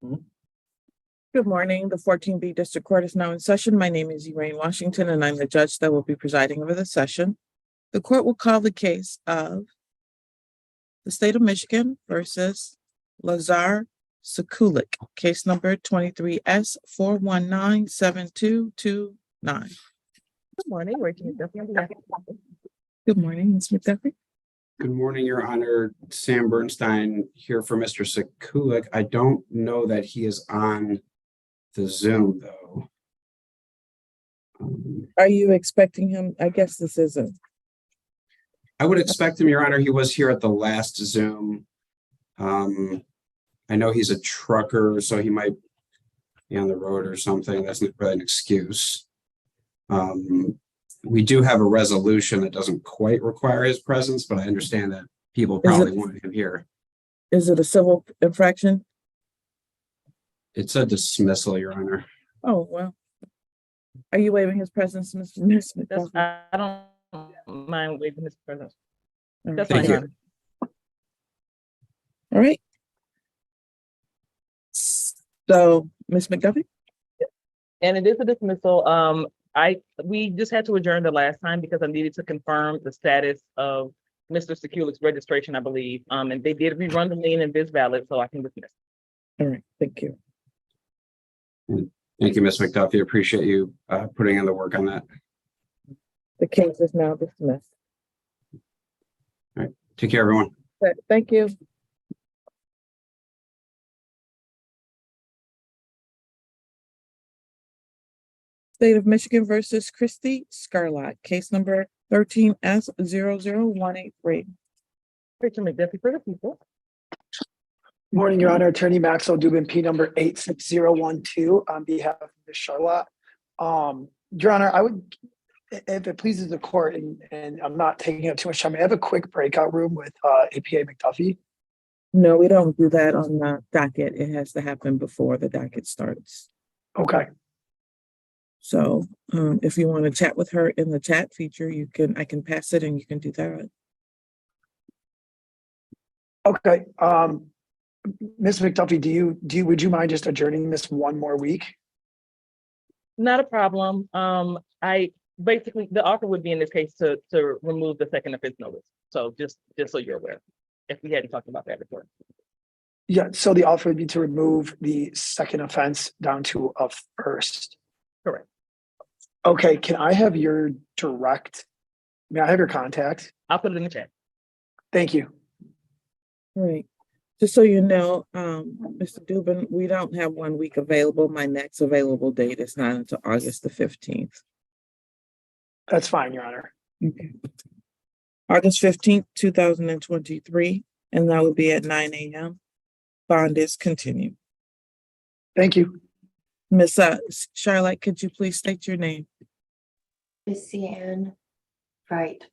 Good morning. The 14B District Court is now in session. My name is Elaine Washington, and I'm the judge that will be presiding over the session. The court will call the case of the state of Michigan versus Lazar Sekulik, case number 23S4197229. Good morning, Rachel McDuffie. Good morning, Ms. McDuffie. Good morning, Your Honor. Sam Bernstein here for Mr. Sekulik. I don't know that he is on the Zoom, though. Are you expecting him? I guess this isn't. I would expect him, Your Honor. He was here at the last Zoom. I know he's a trucker, so he might be on the road or something. That's not really an excuse. We do have a resolution that doesn't quite require his presence, but I understand that people probably wanted him here. Is it a civil infraction? It's a dismissal, Your Honor. Oh, well. Are you waiving his presence, Mr. Smith? I don't mind waiving his presence. That's Thank fine. you. All right. So, Ms. McDuffie? And it is a dismissal. We just had to adjourn the last time because I needed to confirm the status of Mr. Sekulik's registration, I believe. And they did rerun the lien and this valid, so I can dismiss. All right, thank you. Thank you, Ms. McDuffie. Appreciate you putting in the work on that. The case is now dismissed. All right. Take care, everyone. Thank you. State of Michigan versus Christy Scarlett, case number 13S00183. Rachel McDuffie for the people. Morning, Your Honor. Attorney Maxwell Dubin, P number 86012 on behalf of Ms. Charlotte. Your Honor, I would, if it pleases the court and I'm not taking up too much time, I have a quick breakout room with APA McDuffie. No, we don't do that on the docket. It has to happen before the docket starts. Okay. So if you want to chat with her in the chat feature, I can pass it and you can do that. Okay. Ms. McDuffie, would you mind just adjourning this one more week? Not a problem. I basically, the offer would be in this case to remove the second offense notice. So just so you're aware, if we hadn't talked about that before. Yeah, so the offer would be to remove the second offense down to a first. Correct. Okay, can I have your may I have your contact? I'll put it in the chat. Thank you. All right. Just so you know, Mr. Dubin, we don't have 1 week available. My next available date is not until August the 15th. That's fine, Your Honor. Okay. August 15th, 2023, and that will be at 9 a.m. Bond is continued. Thank you. Miss Charlotte, could you please state your name? Christiane Wright.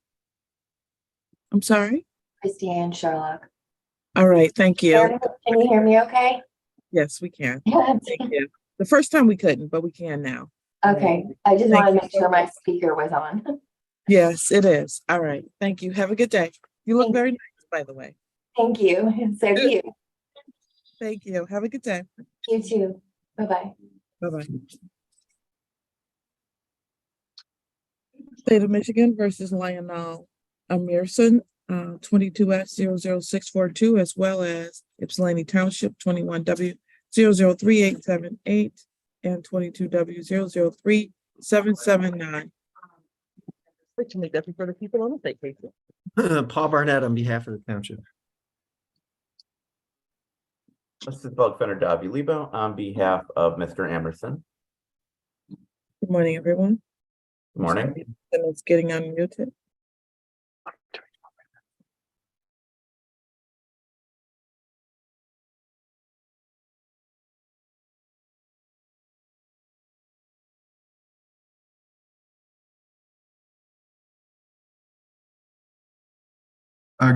I'm sorry? Christiane Sherlock. All right, thank you. Can you hear me okay? Yes, we can. Thank you. The first time we couldn't, but we can now. Okay, I just Thank want to you make so sure my much. speaker was on. Yes, it is. All right. Thank you. Have a good day. You look Thank very nice, by the way. Thank you. So do you. Thank you. Have a good day. You too. Bye-bye. Bye-bye. State of Michigan versus Lionel Amirson, 22S00642, as well as Ypsilanti Township 21W003878 and 22W003779. Rachel McDuffie for the people on the state case. Paul Barnett on behalf of the township. This is Bug Fender Davi Lebo on behalf of Mr. Emerson. Good morning, everyone. Good morning. And it's getting unmuted.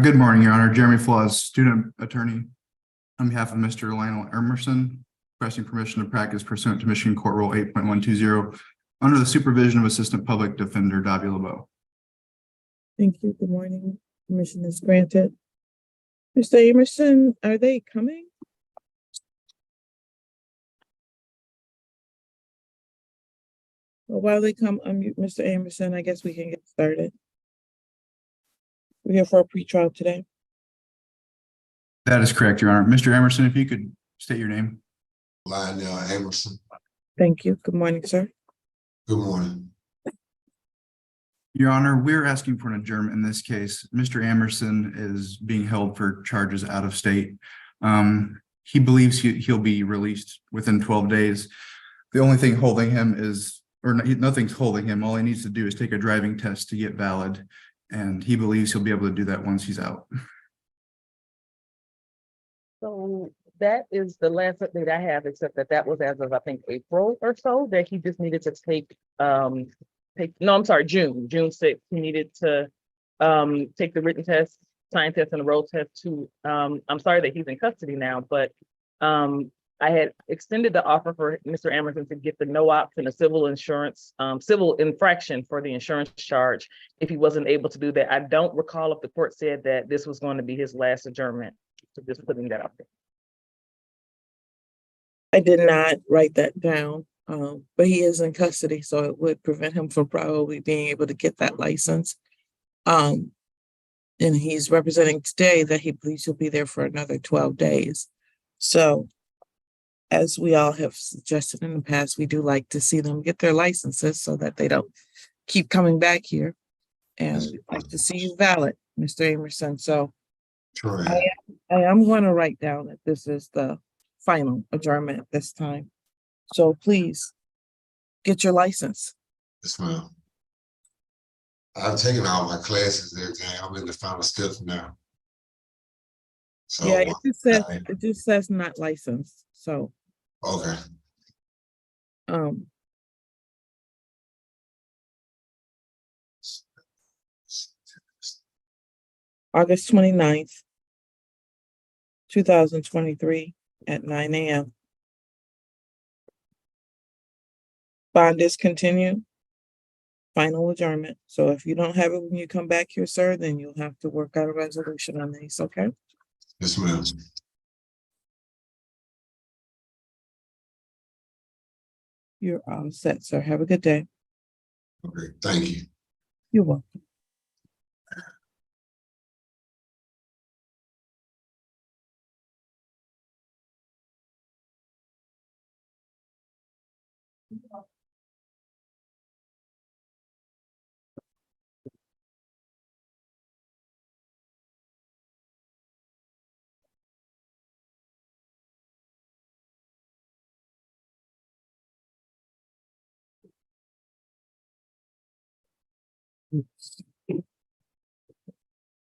Good morning, Your Honor. Jeremy Flaws, student attorney on behalf of Mr. Lionel Emerson, requesting permission to practice pursuant to Michigan Court Rule 8.120 under the supervision of Assistant Public Defender Davi Lebo. Thank you. Good morning. Permission is granted. Mr. Emerson, are they coming? Well, while they come unmute Mr. Emerson, I guess we can get started. We're here for a pretrial today. That is correct, Your Honor. Mr. Emerson, if you could state your name. Lionel Emerson. Thank you. Good morning, sir. Good morning. Your Honor, we're asking for an adjournment in this case. Mr. Emerson is being held for charges out of state. He believes he'll be released within 12 days. The only thing holding him is, nothing's holding him. All he needs to do is take a driving test to get valid. And he believes he'll be able to do that once he's out. So that is the last update I have, except that that was as of, I think, April or so, that he just needed to June 6th. He needed to take the written test, sign test, and the road test to, I'm sorry that he's in custody now, but I had extended the offer for Mr. Emerson to get the no ops and a civil infraction for the insurance charge if he wasn't able to do that. I don't recall if the court said that this was going to be his last adjournment. So just putting that out there. I did not write that down, but he is in custody, so it would prevent him from probably being able to get that license. And he's representing today that he believes he'll be there for another 12 days. So, as we all have suggested in the past, we do like to see them get their licenses so that they don't keep coming back here. And we'd like to see you valid, Mr. Emerson. So Correct. I am going to write down that this is the final adjournment at this time. So please get your license. Yes, ma'am. I've taken all my classes and everything. I'm in the final steps now. So, Yeah, it just says not licensed. So okay. August 29th, 2023 at 9 a.m. Bond is continued. Final adjournment. So if you don't have it when you come back here, sir, then you'll have to work out a resolution on these, okay? Yes, ma'am. You're all set, sir. Have a good day. Okay, thank you. You're welcome.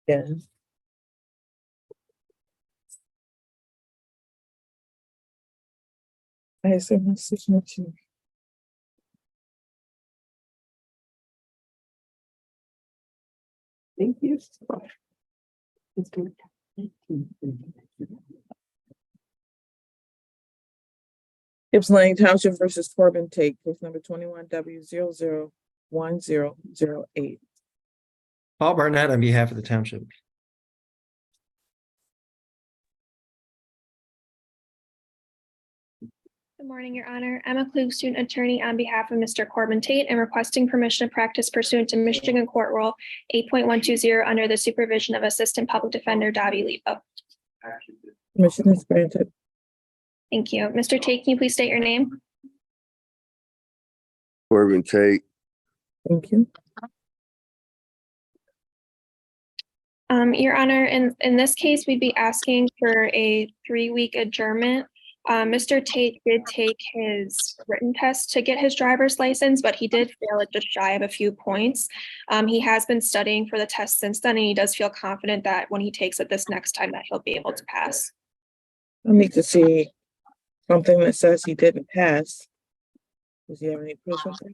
Yeah. I said my signature. Thank you. Gibbs Lane Township versus Corbin Tate, case number 21W001008. Paul Barnett on behalf of the township. Good morning, Your Honor. I'm a Klug student attorney on behalf of Mr. Corbin Tate and requesting permission to practice pursuant to Michigan Court Rule 8.120 under the supervision of Assistant Public Defender Davi Lebo. Permission is granted. Thank you. Mr. Tate, can you please state your name? Corbin Tate. Thank you. Your Honor, in this case, we'd be asking for a 3-week adjournment. Mr. Tate did take his written test to get his driver's license, but he did fail it just shy of a few points. He has been studying for the test since then, and he does feel confident that when he takes it this next time that he'll be able to pass. I need to see something that says he didn't pass. Does he have any proof of that?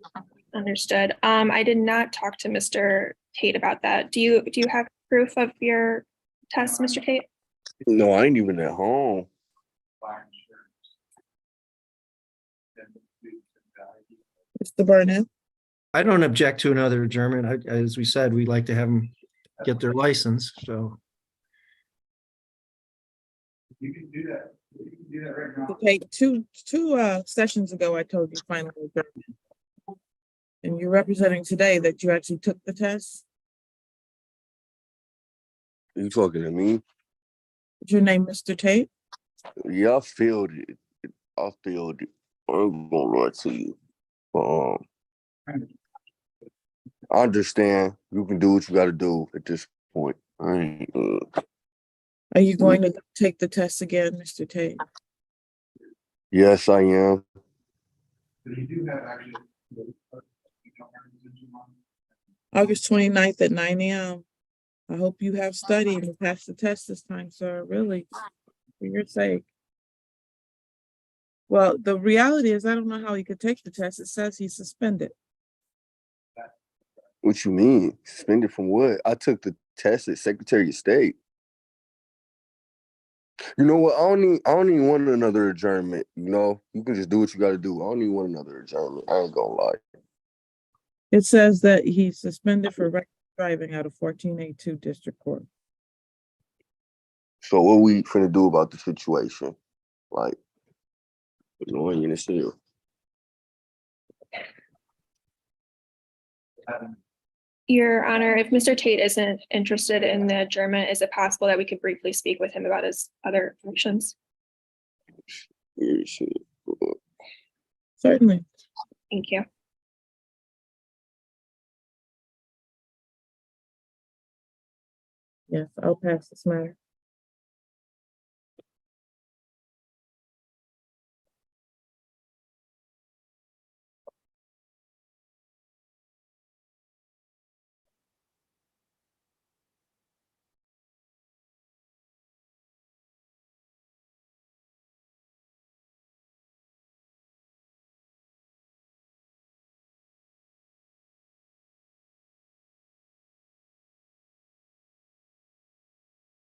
Understood. I did not talk to Mr. Tate about that. Do you have proof of your test, Mr. Tate? No, I ain't even at home. Mr. Burnett? I don't object to another adjournment. As we said, we'd like to have them get their license, so. You can do that. You can do that right now. Okay, two sessions ago, I told you final adjournment. And you're representing today that you actually took the test? You talking to me? Is your name Mr. Tate? Yeah, I failed it. I failed it. I ain't gonna lie to you. But I understand you can do what you gotta do at this point. I ain't Are you going to take the test again, Mr. Tate? yes, I am. You do have actually. August 29th at 9 a.m. I hope you have studied and passed the test this time, sir, really, for your sake. Well, the reality is I don't know how he could take the test. It says he's suspended. What you mean? Suspended from what? I took the test at Secretary of State. You know what? I don't even want another adjournment. You know, you can just do what you gotta do. I don't even want another adjournment. I ain't gonna lie. It says that he's suspended for reckless driving out of 14A2 District Court. So what we finna do about the situation? Like, annoying as hell. Your Honor, if Mr. Tate isn't interested in the adjournment, is it possible that we could briefly speak with him about his other actions? Weird shit. Certainly. Thank you. Yes, I'll pass this matter.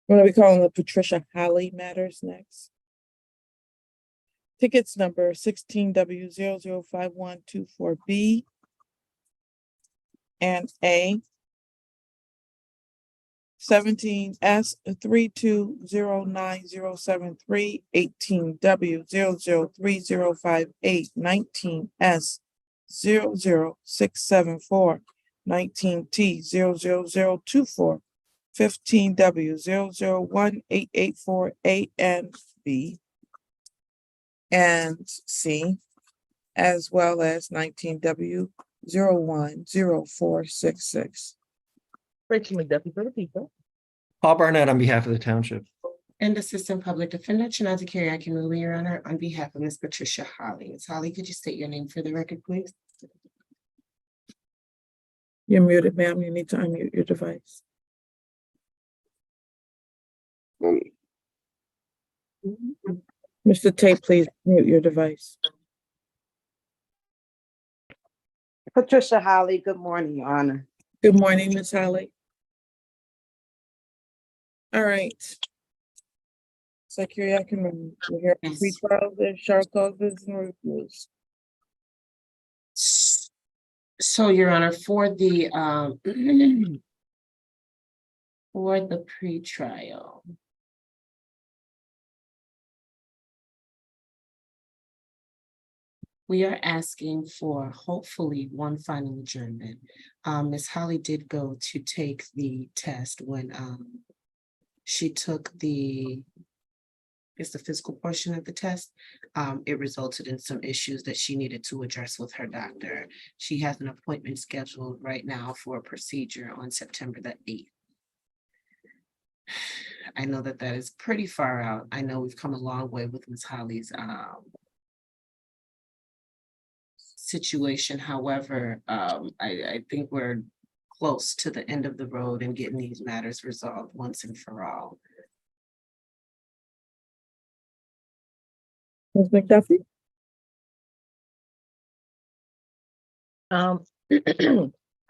We're going to be calling the Patricia Holly matters next. Tickets number 16W005124B and A, 17S320907 18W003058 19S00674 19T00024 15W001884 A and B and C, as well as 19W010466. Rachel McDuffie for the people. Paul Barnett on behalf of the township. And Assistant Public Defender Chinazi Kyriaki Mulu, Your Honor, on behalf of Ms. Patricia Holly. Ms. Holly, could you state your name for the record, please? You're muted, ma'am. You need to unmute your device. Mr. Tate, please mute your device. Patricia Holly, good morning, Your Honor. Good morning, Ms. Holly. All right. Secretary, I can we're here for Yes. pretrial, there's short causes and reviews. So, Your Honor, for the for the pretrial. We are asking for hopefully one final adjournment. Ms. Holly did go to take the test when she took the physical portion of the test. It resulted in some issues that she needed to address with her doctor. She has an appointment scheduled right now for a procedure on September the 8th. I know that that is pretty far out. I know we've come a long way with Ms. Holly's situation. However, I think we're close to the end of the road and getting these matters resolved once and for all. Ms. McDuffie?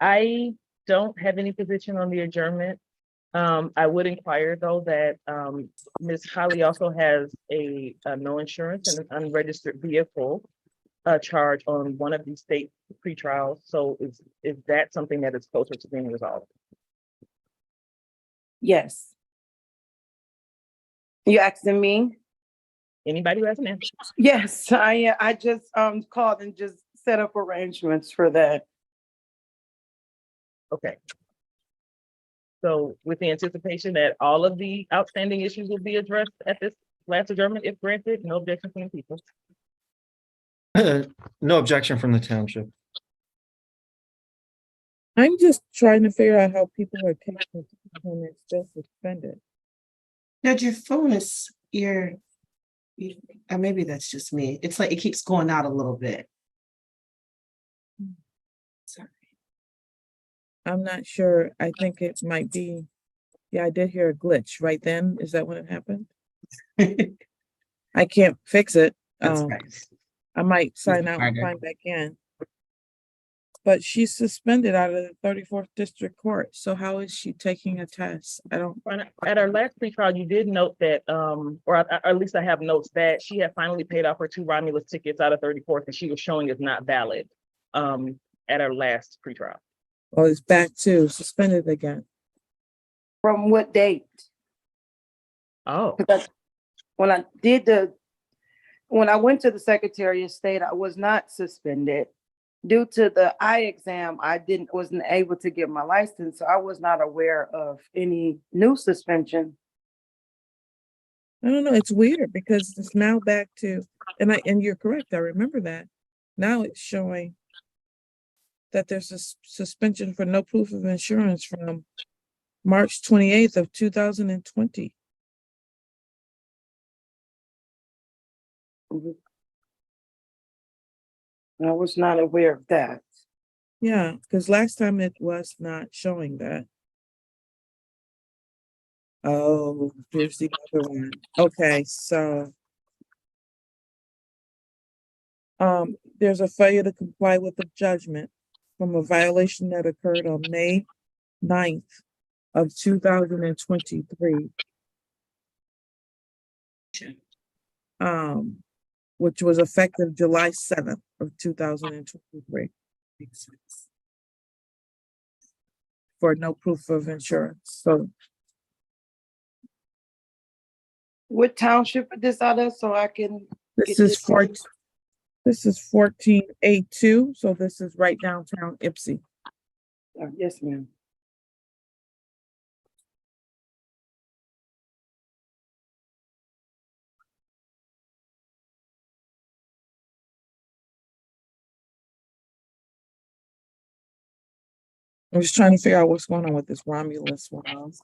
I don't have any position on the adjournment. I would inquire though that Ms. Holly also has a no insurance and an unregistered vehicle charge on one of these state pretrials. So is that something that is closer to being resolved? Yes. You asking me? Anybody who has an answer? Yes, I just called and just set up arrangements for that. Okay. So with the anticipation that all of the outstanding issues will be addressed at this last adjournment, if granted, no objection from the people. No objection from the township. I'm just trying to figure out how people are taking it when it's still suspended. Judge, your phone is maybe that's just me. It's like it keeps going out a little bit. Sorry. I'm not sure. I think it might be, yeah, I did hear a glitch right then. Is that when it happened? I can't fix it. That's right. I might sign out and harder. sign back in. But she's suspended out of the 34th District Court. So how is she taking a test? I don't. At our last pretrial, you did note that, or at least I have notes that she had finally paid off her 2 Romulus tickets out of 34th and she was showing as not valid at our last pretrial. Oh, it's back to suspended again. From what date? Oh, Because when I went to the Secretary of State, I was not suspended. Due to the eye exam, wasn't able to get my license, so I was not aware of any new suspension. I don't know. It's weird because it's now back to, and you're correct. I remember that. Now it's showing that there's a suspension for no proof of insurance from March 28th of 2020. I was not aware of that. Yeah, because last time it was not showing that. Oh, here's the other one. Okay, so there's a failure to comply with the judgment from a violation that occurred on May 9th of 2023. Which was effective July 7th of 2023 Makes sense. for no proof of insurance. So What township is this out of, so I can? this get is 14A2. So this is right downtown Ipsy. Yes, ma'am. I'm just trying to figure out what's going on with this Romulus one also.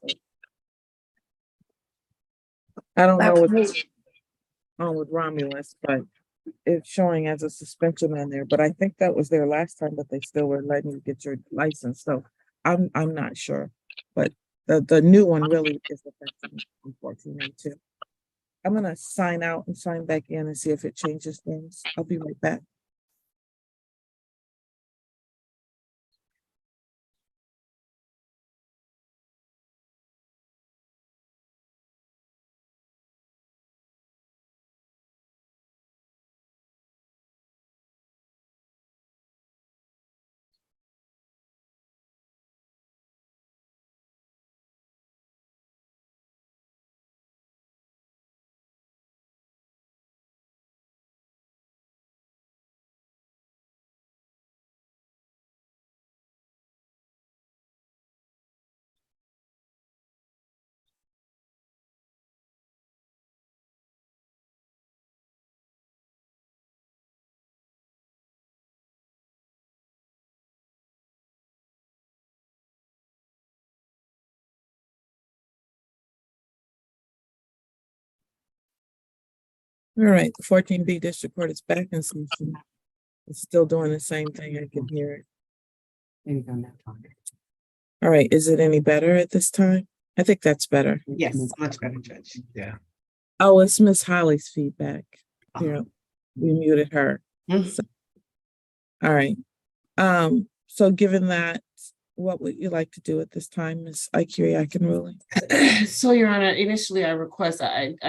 I don't know what's on with Romulus, but it's showing as a suspension on there. But I think that was there last time, but they still were letting you get your license. So I'm not sure. But the new one really is effective in 14A2. I'm gonna sign out and sign back in and see if it changes things. I'll be right back. All right, the 14B District Court is back in session. It's still doing the same thing. I can hear it. There you go now. All right, is it any better at this time? I think that's better. Yes, much better, Judge. Yeah. Oh, it's Miss Holly's feedback. Here, we muted her. So, all right. So given that, what would you like to do at this time, Ms. Ikiriakin-Rowley? So, Your Honor, initially I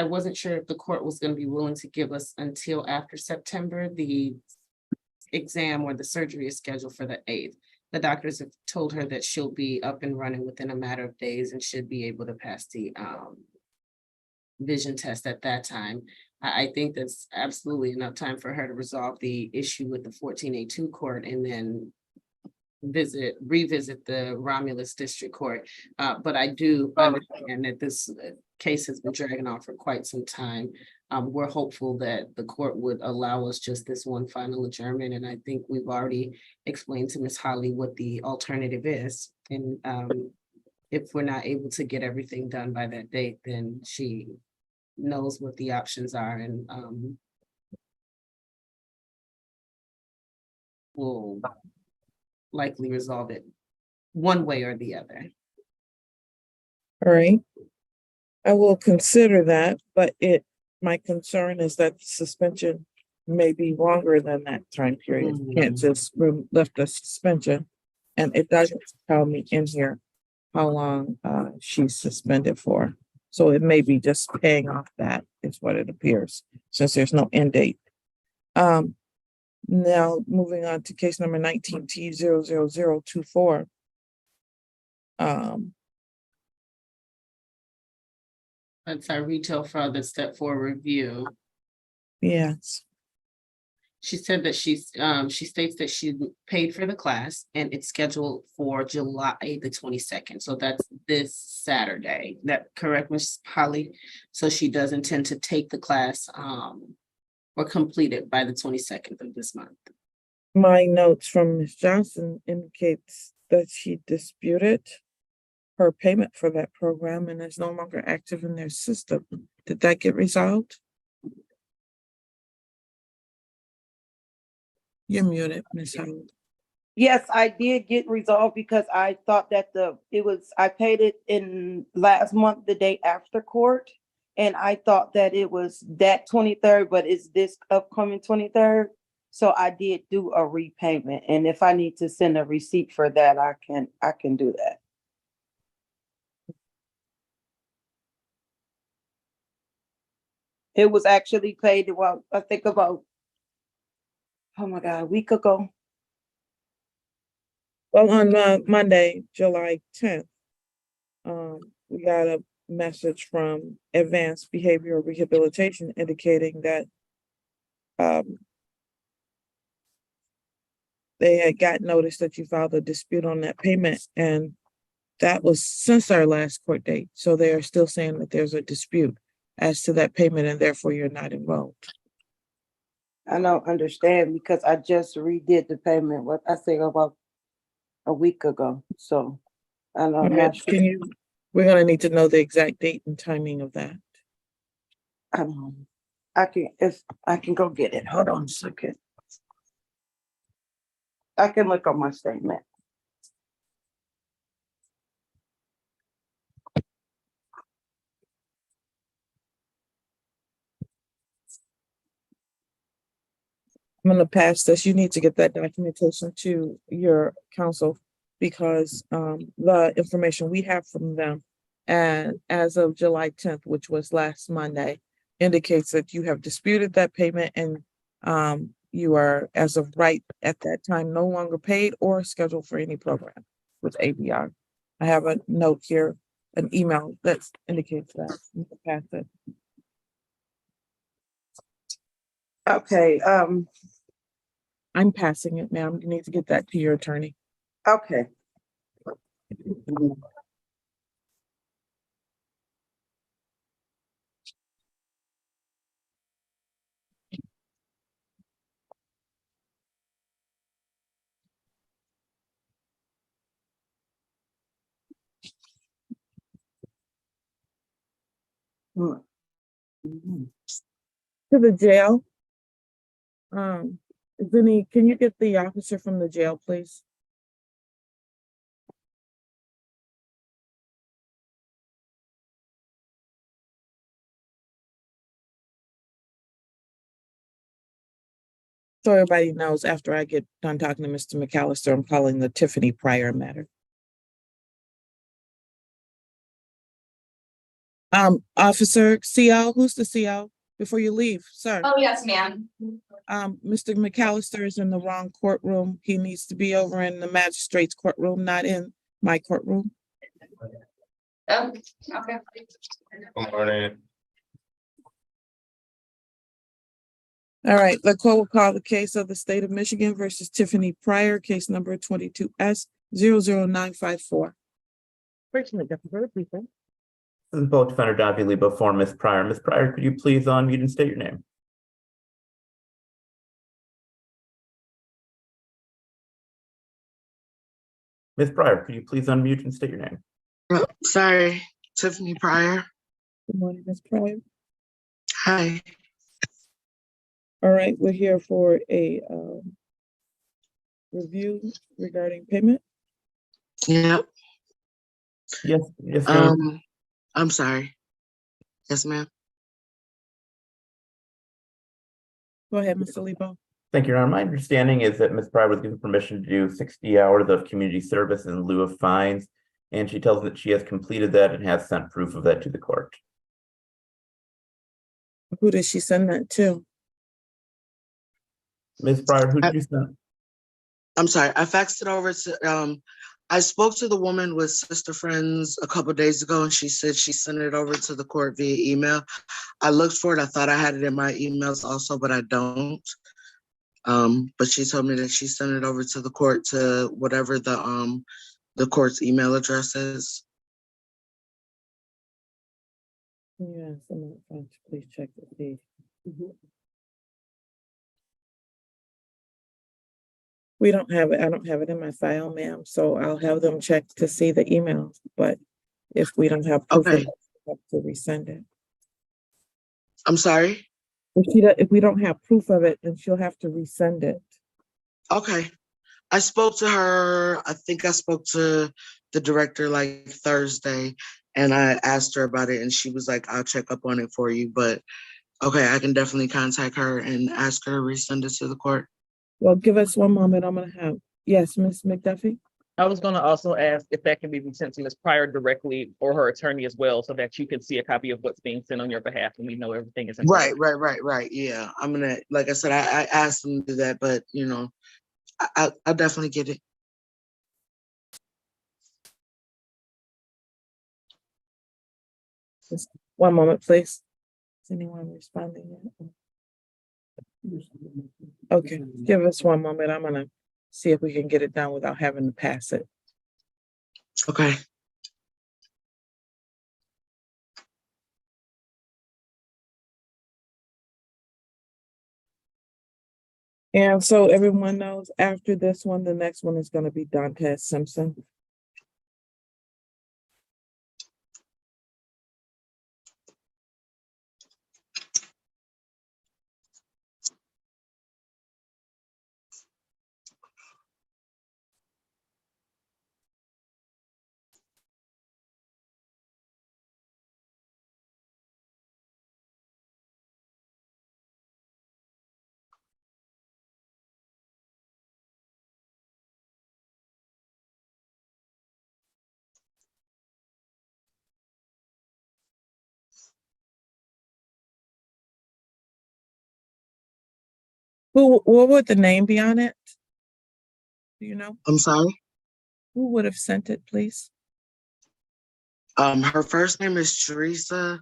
wasn't sure if the court was going to be willing to give us until after September. The exam or the surgery is scheduled for the 8th. The doctors have told her that she'll be up and running within a matter of days and should be able to pass the vision test at that time. I think that's absolutely enough time for her to resolve the issue with the 14A2 court and then revisit the Romulus District Court. But I do understand that this case has been dragging on for quite some time. We're hopeful that the court would allow us just this one final adjournment, and I think we've already explained to Ms. Holly what the alternative is. And if we're not able to get everything done by that date, then she knows what the options are, and will likely resolve it one way or the other. All right. I will consider that, but my concern is that the suspension may be longer than that time period. You can't just lift a suspension. And it doesn't tell me in here how long she's suspended for. So it may be just paying off that is what it appears, since there's no end date. Now moving on to case number 19 T00024. That's our retail fraud that's set for review. Yes. She said that she states that she paid for the class and it's scheduled for July the 22nd. So that's this Saturday. That correct, Ms. Holly? So she does intend to take the class or complete it by the 22nd of this month. My notes from Ms. Johnson indicates that she disputed her payment for that program and is no longer active in their system. Did that get resolved? You're muted, Ms. Howard. Yes, I did get resolved because I thought that I paid it in last month, the day after court. And I thought that it was that 23rd, but it's this upcoming 23rd. So I did do a repayment. And if I need to send a receipt for that, I can do that. It was actually paid, well, I think about, oh my God, a week ago. Well, on Monday, July 10th, we got a message from Advanced Behavioral Rehabilitation indicating that they had got notice that you filed a dispute on that payment, and that was since our last court date. So they are still saying that there's a dispute as to that payment, and therefore you're not enrolled. I don't understand because I just redid the payment, what I think about a week ago. So I'm not sure. We're gonna need to know the exact date and timing of that. I can go get it. Hold on a second. I can look on my statement. I'm gonna pass this. You need to get that documentation to your counsel because the information we have from them and as of July 10th, which was last Monday, indicates that you have disputed that payment and you are, as of right at that time, no longer paid or scheduled for any program with ABR. I have a note here, an email that indicates that. You can pass it. Okay, I'm passing it, ma'am. You need to get that to your attorney. okay. To the jail. Vinny, can you get the officer from the jail, please? So everybody knows, after I get done talking to Mr. McAllister, I'm calling the Tiffany Pryor matter. Officer CL, who's the CL? Before you leave, sir. Oh, yes, ma'am. Mr. McAllister is in the wrong courtroom. He needs to be over in the magistrate's courtroom, not in my courtroom. Oh, okay. Good morning. All right, the court will call the case of the state of Michigan versus Tiffany Pryor, case number 22S00954. Rachel McDuffie, very please. This is Public Defender Davy Lebo for Ms. Pryor. Ms. Pryor, could you please unmute and state your name? Ms. Pryor, could you please unmute and state your name? Sorry, Tiffany Pryor. Good morning, Ms. Pryor. Hi. All right, we're here for a review regarding payment. Yep. Yes, ma'am. I'm sorry. Yes, ma'am. Go ahead, Mr. Lebo. Thank you, Your Honor. My understanding is that Ms. Pryor was given permission to do 60 hours of community service in lieu of fines, and she tells me that she has completed that and has sent proof of that to the court. Who did she send that to? Ms. Pryor, who did you send? I'm sorry. I faxed it over to, I spoke to the woman with Sister Friends a couple days ago, and she said she sent it over to the court via email. I looked for it. I thought I had it in my emails also, but I don't. But she told me that she sent it over to the court to whatever the court's email address is. Yeah, someone, please check the feed. We don't have it. I don't have it in my file, ma'am. So I'll have them check to see the emails. But if we don't have proof of Okay. it, we have to resend it. I'm sorry. If we don't have proof of it, then she'll have to resend it. Okay. I spoke to her. I think I spoke to the director like Thursday, and I asked her about it, and she was like, I'll check up on it for you. But okay, I can definitely contact her and ask her to resend it to the court. Well, give us one moment. I'm gonna have, yes, Ms. McDuffie? I was gonna also ask if that can be sent to Ms. Pryor directly or her attorney as well, so that you can see a copy of what's being sent on your behalf and we know everything is in Right. order. Yeah. I'm gonna, like I said, I asked them to do that, but you know, I'll definitely get it. Just one moment, please. Is anyone responding yet? Okay, give us one moment. I'm gonna see if we can get it done without having to pass it. Okay. And so everyone knows after this one, the next one is gonna be Dante Simpson. What would the name be on it? Do you know? I'm sorry. Who would have sent it, please? Her first name is Teresa.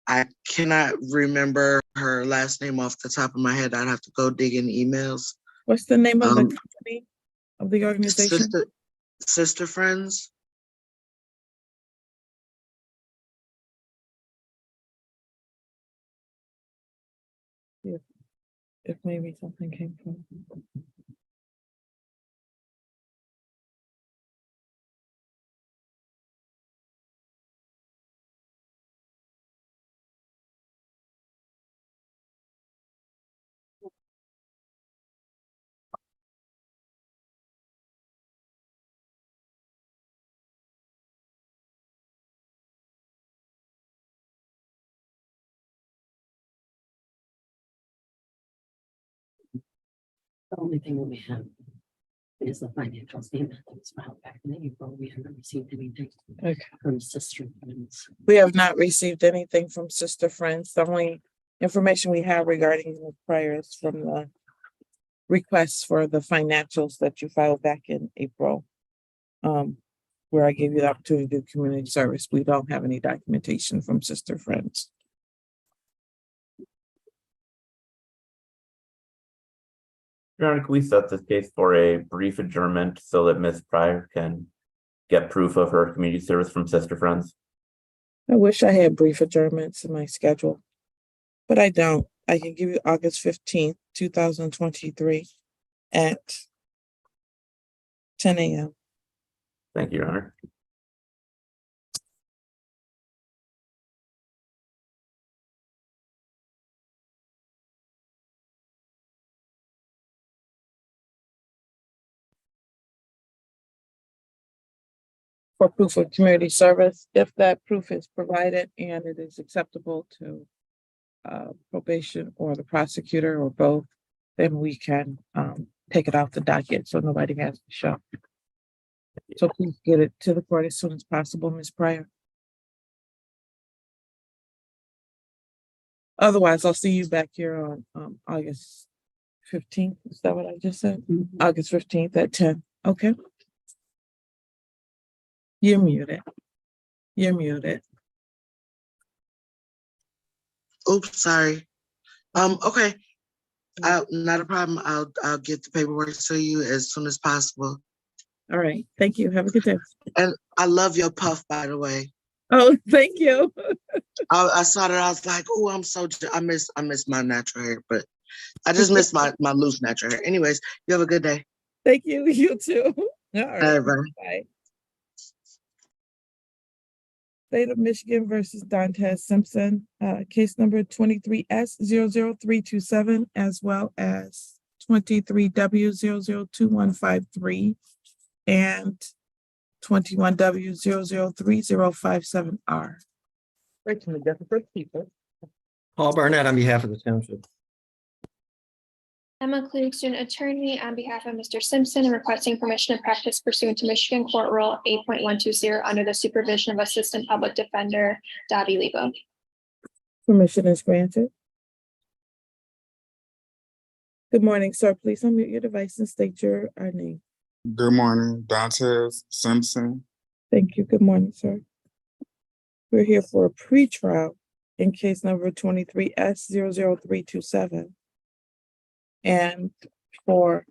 I cannot remember her last name off the top of my head. I'd have to go dig in emails. What's the name of the company, of the organization? Sister Friends. If maybe something came from. The only thing that we have is the financial statement that was filed back in April. We haven't received anything from Sister Friends. We have not received anything from Sister Friends. The only information we have regarding the prior is from the requests for the financials that you filed back in April. Where I gave you the opportunity to do community service. We don't have any documentation from Sister Friends. Your Honor, can we set this case for a brief adjournment so that Ms. Pryor can get proof of her community service from Sister Friends? I wish I had brief adjournments in my schedule, but I don't. I can give you August 15th, 2023 at 10 a.m. Thank you, Your Honor. For proof of community service, if that proof is provided and it is acceptable to probation or the prosecutor or both, then we can take it off the docket so nobody has to show. So please get it to the court as soon as possible, Ms. Pryor. Otherwise, I'll see you back here on August 15th. Is that what I just said? August 15th at 10. Okay. You're muted. You're muted. Oops, sorry. Okay. Not a problem. I'll get the paperwork to you as soon as possible. All right. Thank you. Have a good day. And I love your puff, by the way. Oh, thank you. I saw that. I was like, oh, I miss my natural hair, but I just miss my loose natural hair. Anyways, you have a good day. Thank you. You too. All right. Bye. Bye. State of Michigan versus Dantes Simpson, case number 23S00327, as well as 23W002153 and 21W003057R. Right to the death of first people. Paul Barnett on behalf of the township. Emma Klug, student attorney, on behalf of Mr. Simpson, and requesting permission to practice pursuant to Michigan Court Rule 8.120 under the supervision of Assistant Public Defender Dobby Lebo. Permission is granted. Good morning, sir. Please unmute your device and state your name. Good morning, Dantes Simpson. Thank you. Good morning, sir. We're here for a pretrial in case number 23S00327. And for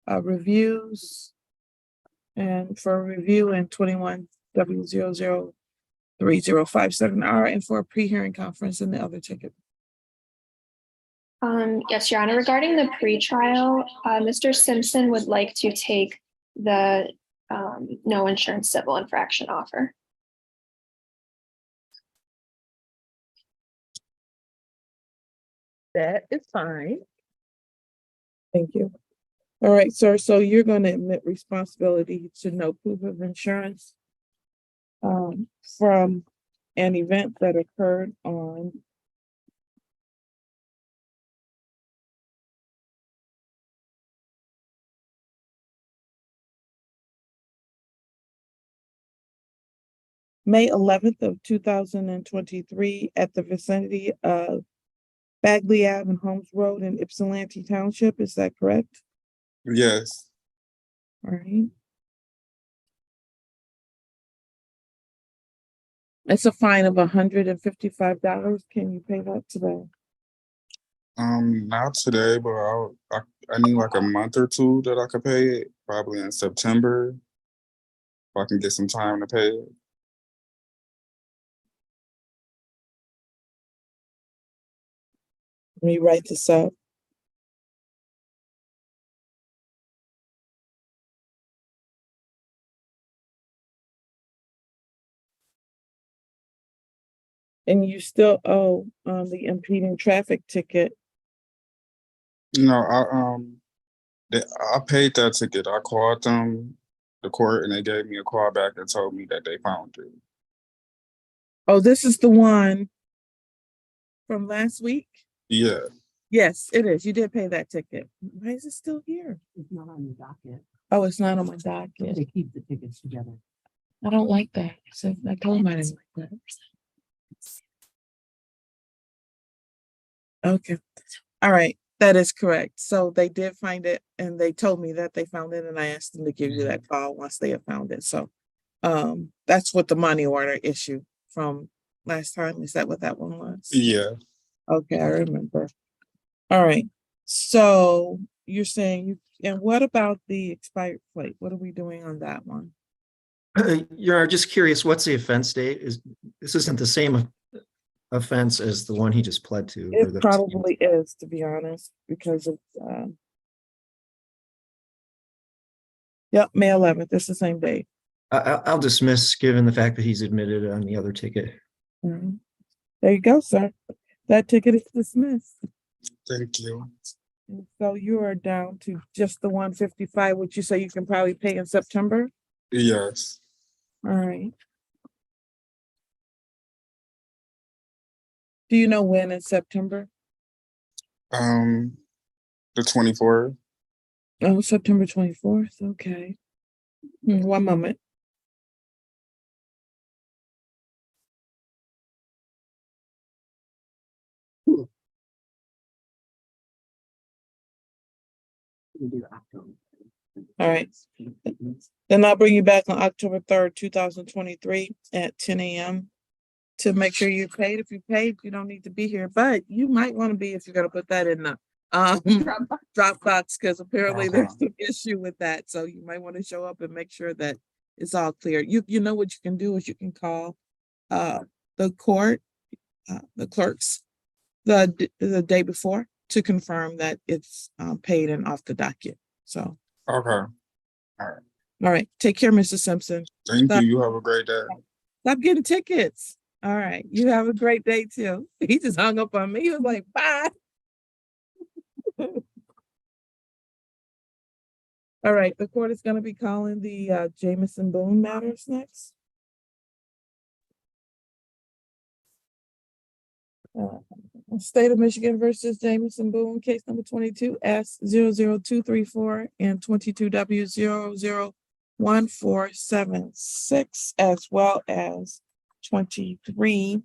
reviews and for review in 21W003057R and for a pre-hearing conference in the other ticket. Yes, Your Honor, regarding the pretrial, Mr. Simpson would like to take the no insurance civil infraction offer. That is fine. Thank you. All right, sir. So you're going to admit responsibility to no proof of insurance from an event that occurred on May 11th of 2023 at the vicinity of Bagley Ave and Holmes Road in Ypsilanti Township. Is that correct? Yes. All right. It's a fine of $155. Can you pay that today? Not today, but I need like a month or two that I could pay it, probably in September. If I can get some time to pay it. Let me write this up. And you still owe the impeding traffic ticket. No, I paid that ticket. I called them, the court, and they gave me a call back and told me that they found it. Oh, this is the one from last week? Yeah. Yes, it is. You did pay that ticket. Why is it still here? It's not on the docket. Oh, it's not on my docket. They keep the tickets together. I don't like that. So I told him I didn't like that. Okay. All right. That is correct. So they did find it and they told me that they found it and I asked them to give you that call once they have found it. So that's what the money order issue from last time. Is that what that one was? Yeah. Okay, I remember. All right. So you're saying, and what about the expired plate? What are we doing on that one? Your Honor, just curious, what's the offense date? This isn't the same offense as the one he just pled to? or It the- probably is, to be honest, because of, yep, May 11th, it's the same date. I'll dismiss, given the fact that he's admitted on the other ticket. Mhm. There you go, sir. That ticket is dismissed. Thank you. And so you are down to just the 155, which you say you can probably pay in September? Yes. All right. Do you know when in September? The 24th. Oh, September 24th, okay. 1 moment. All right. Then I'll bring you back on October 3rd, 2023 at 10 a.m. to make sure you're paid. If you paid, you don't need to be here, but you might want to be if you're gonna put that in the Dropbox, because apparently there's an issue with that. So you might want to show up and make sure that it's all clear. You know what you can do is you can call the court, the clerks, the day before to confirm that it's paid and off the docket. So. Okay. All right. Take care, Mr. Simpson. Thank Stop- you. You have a great day. Stop getting tickets. All right. You have a great day too. He just hung up on me. He was like, bye. All right. The court is going to be calling the Jamison Boone matters next. State of Michigan versus Jamison Boone, case number 22 S00234 and 22W001476, as well as 23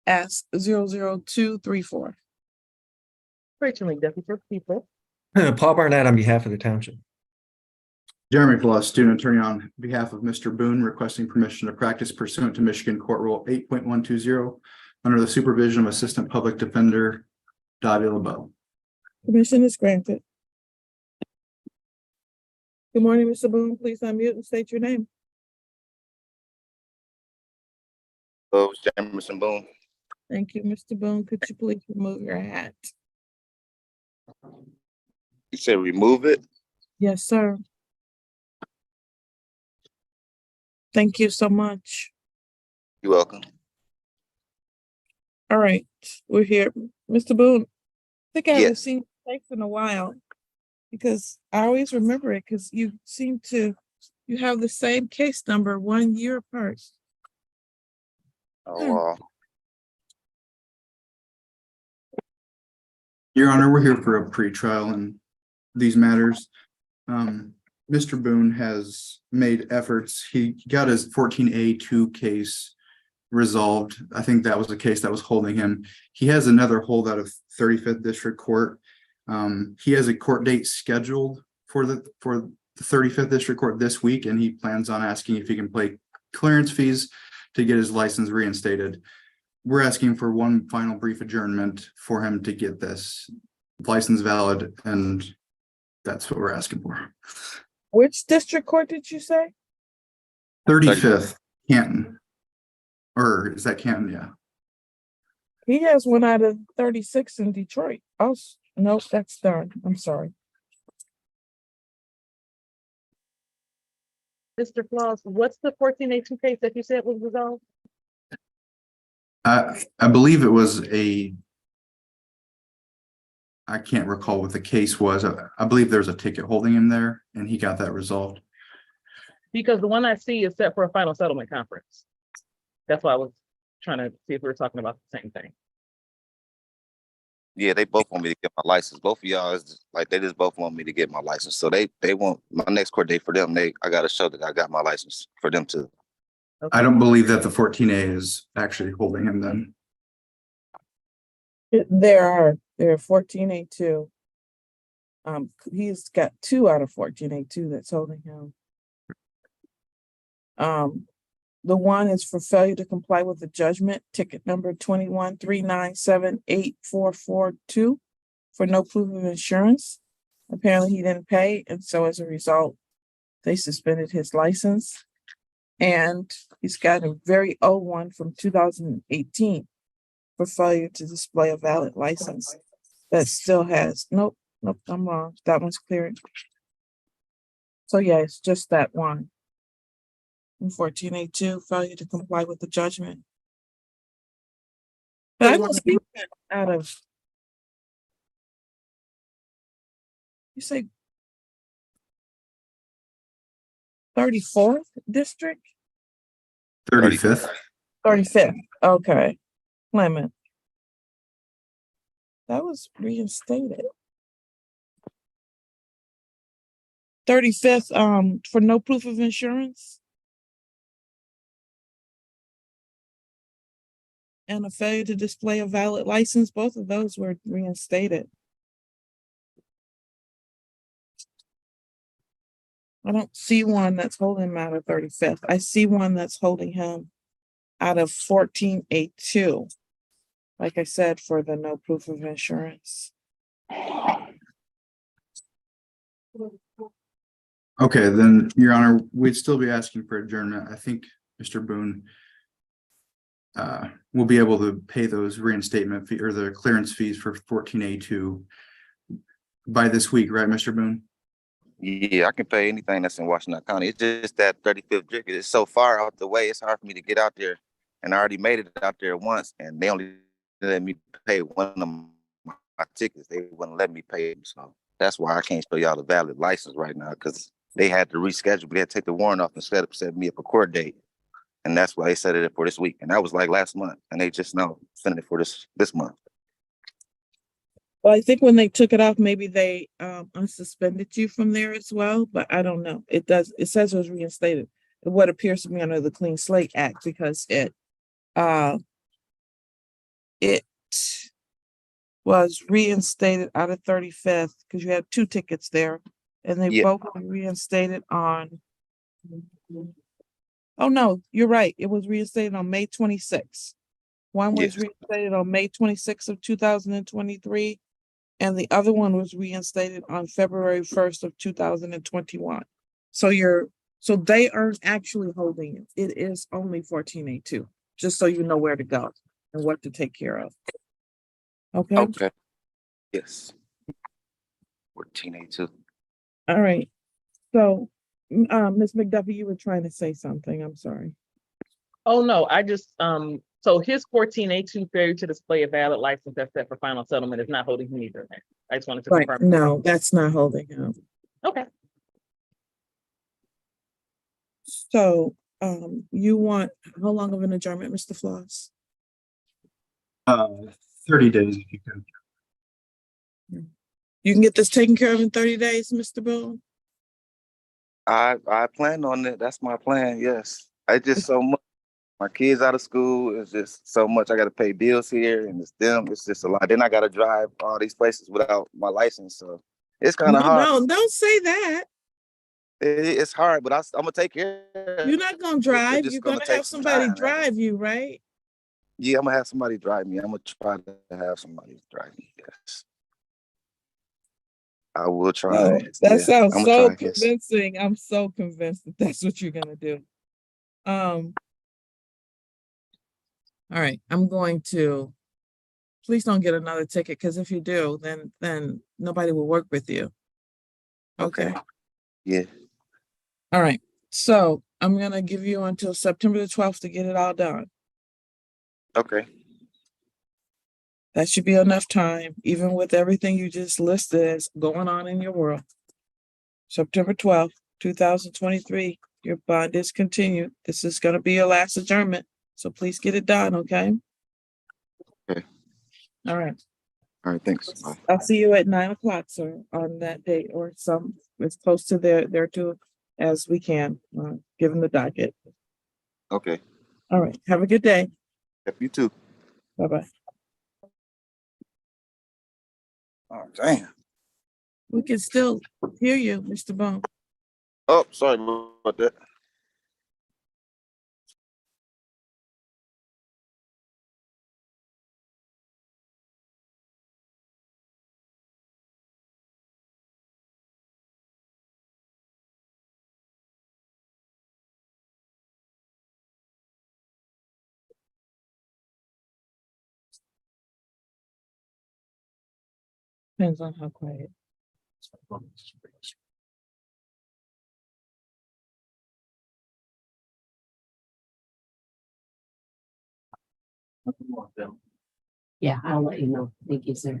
S00234. Rachel Lee, Deputy Clerk, people. Paul Barnett on behalf of the township. Jeremy Flores, student attorney on behalf of Mr. Boone, requesting permission to practice pursuant to Michigan Court Rule 8.120 under the supervision of Assistant Public Defender Davia LeBeau. Permission is granted. Good morning, Mr. Boone. Please unmute and state your name. Hello, Jamerson Boone. Thank you, Mr. Boone. Could you please remove your hat? You said remove it? Yes, sir. Thank you so much. You're welcome. All right, we're here. Mr. Boone, I think I haven't Yes. seen your face in a while because I always remember it because you have the same case number 1 year apart. Oh, wow. Your Honor, we're here for a pretrial in these matters. Mr. Boone has made efforts. He got his 14A2 case resolved. I think that was the case that was holding him. He has another hold out of 35th District Court. He has a court date scheduled for the 35th District Court this week, and he plans on asking if he can pay clearance fees to get his license reinstated. We're asking for one final brief adjournment for him to get this license valid, and that's what we're asking for. Which district court did you say? 35th, Canton. Or is that Canton? Yeah. He has one out of 36 in Detroit. Oh, nope, that's done. I'm sorry. Mr. Claus, what's the 14A2 case that you said was resolved? I believe it was I can't recall what the case was. I believe there's a ticket holding him there, and he got that resolved. Because the one I see is set for a final settlement conference. That's why I was trying to see if we were talking about the same thing. Yeah, they both want me to get my license. Both of y'all is like they just both want me to get my license. So they want my next court date for them. I gotta show that I got my license for them too. Okay. I don't believe that the 14A is actually holding him then. There are 14A2. He's got 2 out of 14A2 that's holding him. The one is for failure to comply with the judgment, ticket number 2139784442 for no proof of insurance. Apparently he didn't pay, and so as a result, they suspended his license. And he's got a very old one from 2018 for failure to display a valid license that still has, nope, I'm wrong. That one's cleared. So yeah, it's just that one. 14A2, failure to comply with the judgment. But I don't see that out of. You say 34th district? 35th. 35th, okay. Plymouth. That was reinstated. 35th, for no proof of insurance. And a failure to display a valid license, both of those were reinstated. I don't see one that's holding him out of 35th. I see one that's holding him out of 14A2. Like I said, for the no proof of insurance. Okay, then, Your Honor, we'd still be asking for adjournment. I think Mr. Boone will be able to pay those reinstatement fee or the clearance fees for 14A2 by this week, right, Mr. Boone? Yeah, I can pay anything that's in Washington County. It's just that 35th district is so far out the way. It's hard for me to get out there. And I already made it out there once, and they only let me pay one of my tickets. They wouldn't let me pay them. So that's why I can't show y'all the valid license right now, because they had to reschedule. They had to take the warrant off and set me up a court date. And that's why they set it up for this week. And that was like last month. And they just now sent it for this month. Well, I think when they took it off, maybe they unsuspended you from there as well, but I don't know. It says it was reinstated. What appears to be under the Clean Slate Act, because it was reinstated out of 35th, because you had two tickets there, and they both were reinstated on. Oh no, you're right. It was reinstated on May 26th. One was reinstated on May 26th of 2023. And the other one was reinstated on February 1st of 2021. So they aren't actually holding it. It is only 14A2, just so you know where to go and what to take care of. Okay. Okay. Yes. 14A2. All right. So, Ms. McDuffie, you were trying to say something. I'm sorry. Oh, no, I just, so his 14A2 failure to display a valid license that's set for final settlement is not holding him either. I just wanted to Right. confirm. No, that's not holding him. Okay. So, you want how long of an adjournment, Mr. Floss? 30 days if you could. You can get this taken care of in 30 days, Mr. Bill? I plan on it. That's my plan. Yes. I just so much. My kids out of school. It's just so much. I got to pay bills here, and it's them. It's just a lot. Then I got to drive all these places without my license. So it's kind of hard. No, don't say that. It's hard, but I'm gonna take care of it. You're not gonna drive. You're gonna have somebody drive you, right? Yeah, I'm gonna have somebody drive me. I'm gonna try to have somebody drive me. Yes, I will try. Oh, that sounds so try, yes. convincing. I'm so convinced that that's what you're gonna do. All right, I'm going to. Please don't get another ticket, because if you do, then nobody will work with you. Okay. Yeah. All right. So I'm gonna give you until September the 12th to get it all done. Okay. That should be enough time, even with everything you just listed as going on in your world. September 12th, 2023, your bond is continued. This is gonna be your last adjournment, so please get it done, okay? Okay. All right. All right. Thanks. Bye. I'll see you at 9 o'clock, sir, on that date, or as close to there too as we can, given the docket. Okay. All right. Have a good day. Yep, you too. Bye-bye. Oh, damn. We can still hear you, Mr. Bone. Oh, sorry about that. Depends on how quiet. Yeah, I'll let you know. Thank you, sir.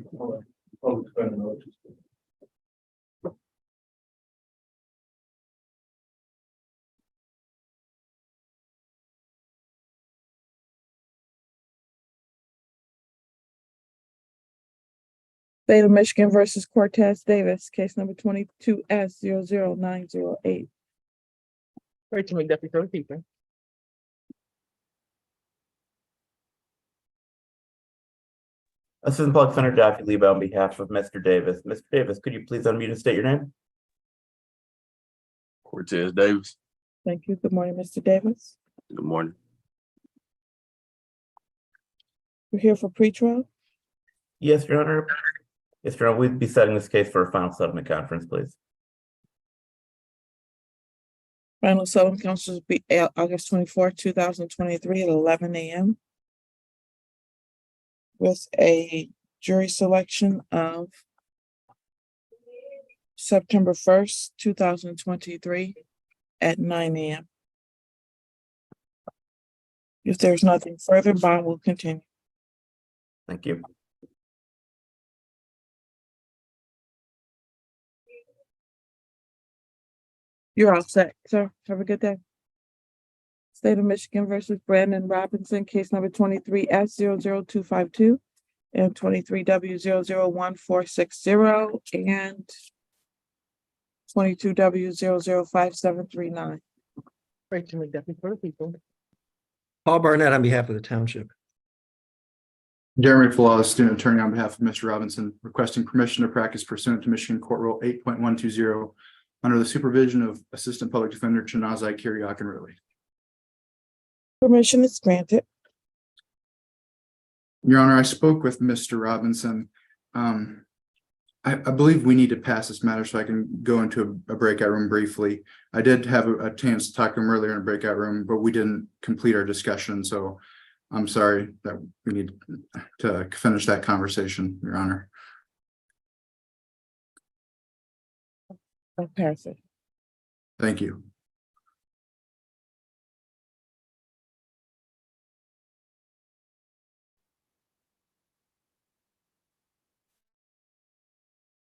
State of Michigan versus Cortez Davis, case number 22S 00908. Rachel McDuffie for the people. Assistant Public Defender Jackie Leba on behalf of Mr. Davis. Mr. Davis, could you please unmute and state your name? Cortez Davis. Thank you. Good morning, Mr. Davis. Good morning. We're here for pretrial. Yes, Your Honor. Yes, Your Honor, we'd be setting this case for a final settlement conference, please. Final settlement conference will be August 24th, 2023 at 11 a.m. with a jury selection of September 1st, 2023 at 9 a.m. If there's nothing further, bond will continue. Thank you. You're all set, sir. Have a good day. State of Michigan versus Brandon Robinson, case number 23S and 23W and 22W 5739. Rachel McDuffie for the people. Paul Barnett on behalf of the township. Jeremy Flawes, student attorney on behalf of Mr. Robinson, requesting permission to practice pursuant to Michigan Court Rule 8.120 under the supervision of Assistant Public Defender Chinazai Kiriakin-Riley. Permission is granted. Your Honor, I spoke with Mr. Robinson. I believe we need to pass this matter so I can go into a breakout room briefly. I did have a chance to talk to him earlier in a breakout room, but we didn't complete our discussion. So I'm sorry that we need to finish that conversation, Your Honor. I'll pass it. Thank you.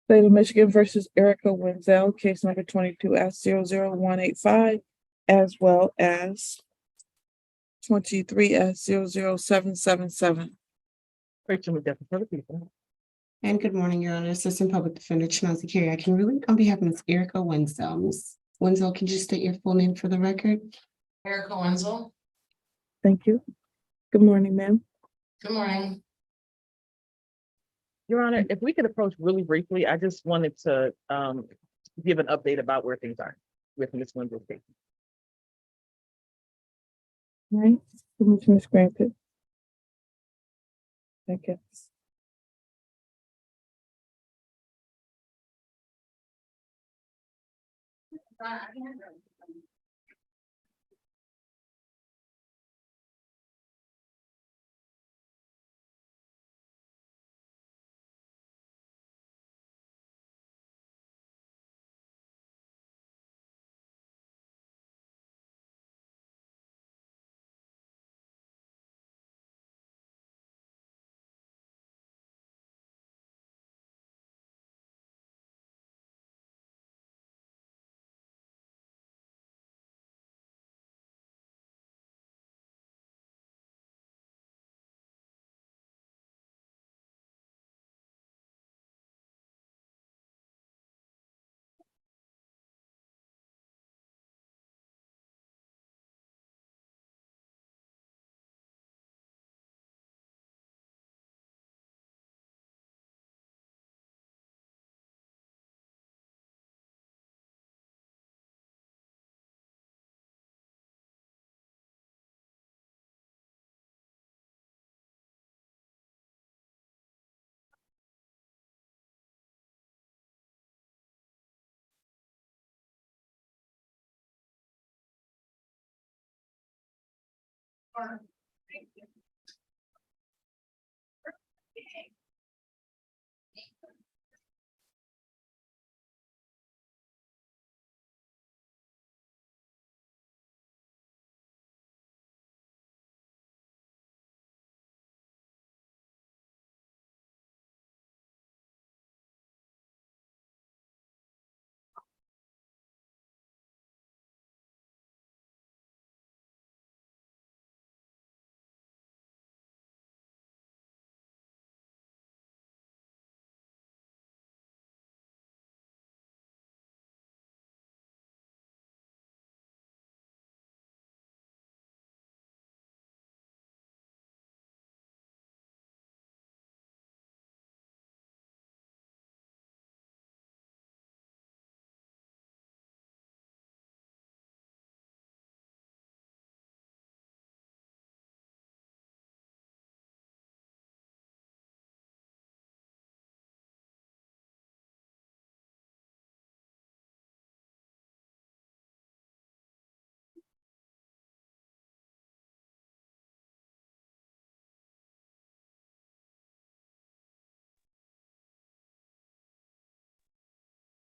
State of Michigan versus Erica Wenzel, case number 22S 00185, as well as 23S 00777. Rachel McDuffie for the people. And good morning, Your Honor. Assistant Public Defender Chinazai Kiriakin-Riley on behalf of Ms. Erica Wenzel. Ms. Wenzel, can you state your full name for the record? Erica Wenzel. Thank you. Good morning, ma'am. Good morning. Your Honor, if we could approach really briefly, I just wanted to give an update about where things are with Ms. Wenzel's case. All right, permission is granted. I guess.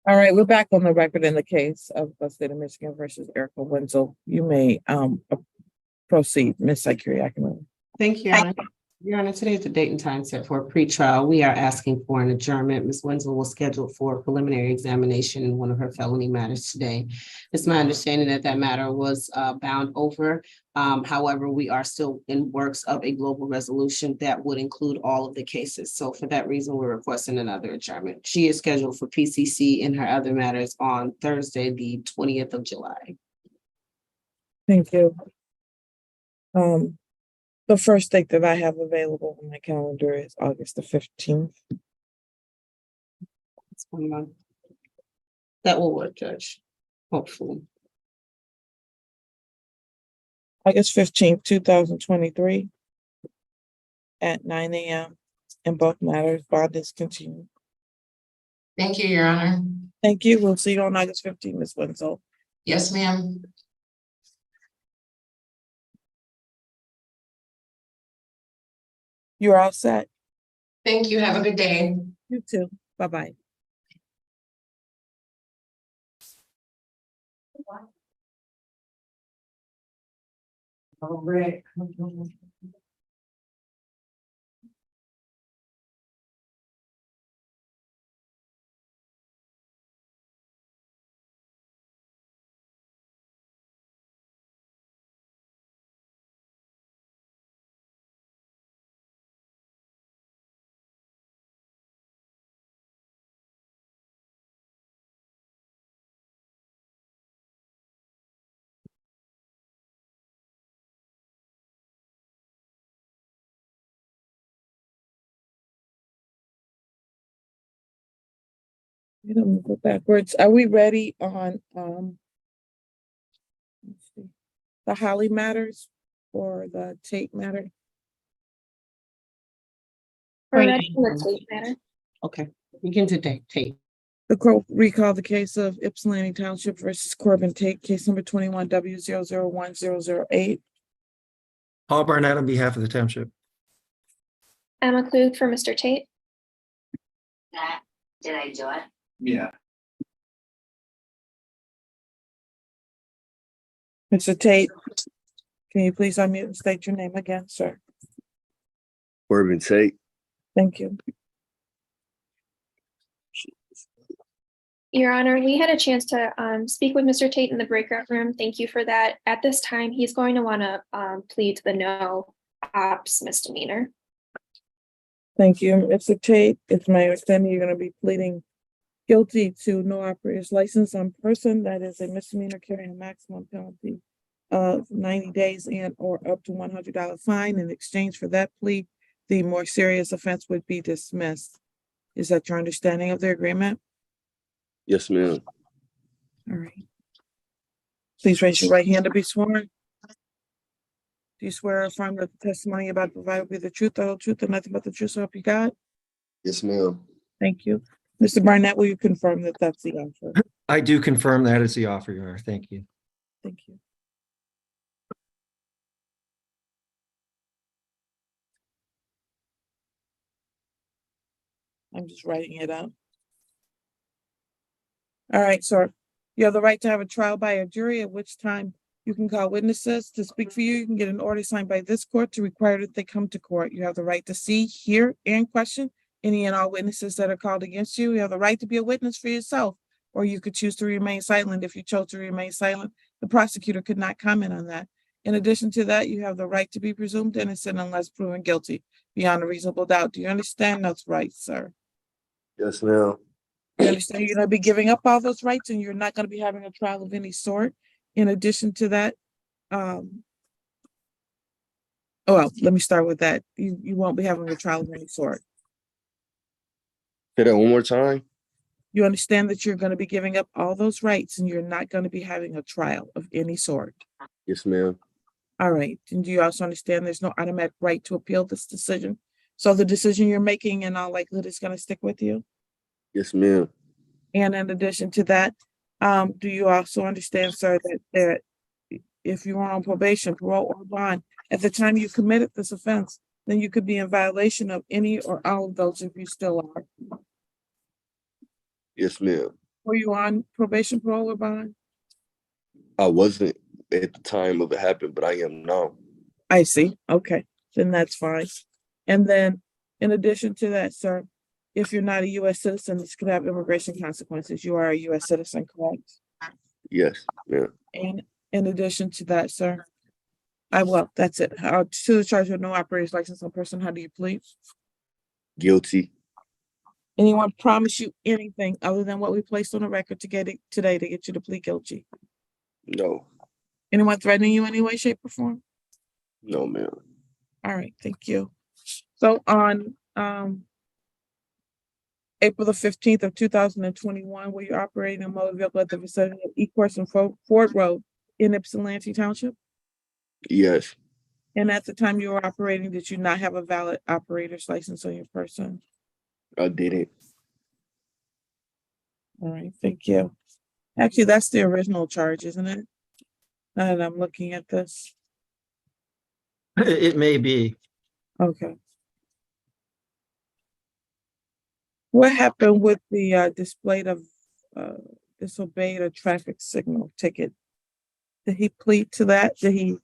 All right, we're back on the record in the case of the state of Michigan versus Erica Wenzel. You may proceed, Ms. Sakiri. Thank you, Your Honor. Your Honor, today is the date and time set for a pretrial. We are asking for an adjournment. Ms. Wenzel was scheduled for a preliminary examination in one of her felony matters today. It's my understanding that that matter was bound over. However, we are still in works of a global resolution that would include all of the cases. So for that reason, we're requesting another adjournment. She is scheduled for PCC in her other matters on Thursday, the 20th of July. Thank you. The first date that I have available on my calendar is August the 15th. What's going on? That will work, Judge, hopefully. August 15th, 2023 at 9 a.m. in both matters. Bond is continued. Thank you, Your Honor. Thank you. We'll see you on August 15th, Ms. Wenzel. Yes, ma'am. You're all set. Thank you. Have a good day. You too. Bye-bye. All right. You don't go backwards. Are we ready on let's see, the Holly matters or the Tate matter? We're ready for the Tate matter. Okay, we can do Tate. The court recall the case of Ypsilanti Township versus Corbin Tate, case number 21W001008. Paul Barnett on behalf of the township. Emma Klug for Mr. Tate. Did I do it? Yeah. Mr. Tate, can you please unmute and state your name again, sir? Corbin Tate. Thank you. Your Honor, we had a chance to speak with Mr. Tate in the breakout room. Thank you for that. At this time, he's going to want to plead to the no ops misdemeanor. Thank you, Mr. Tate. It's my understanding you're going to be pleading guilty to no operator's license on person. That is a misdemeanor carrying a maximum penalty of 90 days and or up to $100 fine. In exchange for that plea, the more serious offense would be dismissed. Is that your understanding of the agreement? Yes, ma'am. All right. Please raise your right hand to be sworn. Do you swear or affirm that the testimony about to provide will be the truth, the whole truth, and nothing but the truth, so help you God? Yes, ma'am. Thank you. Mr. Barnett, will you confirm that that's the offer? I do confirm that is the offer, Your Honor. Thank you. Thank you. I'm just writing it out. All right, sir. You have the right to have a trial by a jury, at which time you can call witnesses to speak for you. You can get an order signed by this court to require that they come to court. You have the right to see, hear, and question any and all witnesses that are called against you. You have the right to be a witness for yourself, or you could choose to remain silent. If you chose to remain silent, the prosecutor could not comment on that. In addition to that, you have the right to be presumed innocent unless proven guilty beyond a reasonable doubt. Do you understand those rights, sir? Yes, ma'am. You understand you're going to be giving up all those rights and you're not going to be having a trial of any sort. In addition to that, well, let me start with that. You won't be having a trial of any sort. Say that one more time. You understand that you're going to be giving up all those rights and you're not going to be having a trial of any sort. Yes, ma'am. All right. And do you also understand there's no automatic right to appeal this decision? So the decision you're making in all likelihood is going to stick with you? Yes, ma'am. And in addition to that, do you also understand, sir, that if you were on probation, parole, or bond, at the time you committed this offense, then you could be in violation of any or all of those if you still are? Yes, ma'am. Were you on probation, parole, or bond? I wasn't at the time of it happened, but I am now. I see. Okay, then that's fine. And then, in addition to that, sir, if you're not a US citizen, this could have immigration consequences. You are a US citizen, correct? Yes, yeah. And in addition to that, sir, that's it. To the charge of no operator's license on person, how do you plead? Guilty. Anyone promise you anything other than what we placed on the record to get it today to get you to plead guilty? No, Anyone threatening you in any way, shape, or form? no, ma'am. All right, thank you. So on April the 15th of 2021, were you operating a motor vehicle at the vicinity of Ecorse and Ford Road in Ypsilanti Township? Yes, And at the time you were operating, did you not have a valid operator's license on your person? I didn't. All right, thank you. Actually, that's the original charge, isn't it? Now that I'm looking at this. It may be. Okay. What happened with the display of disobeyed a traffic signal ticket? Did he plead to that? Did he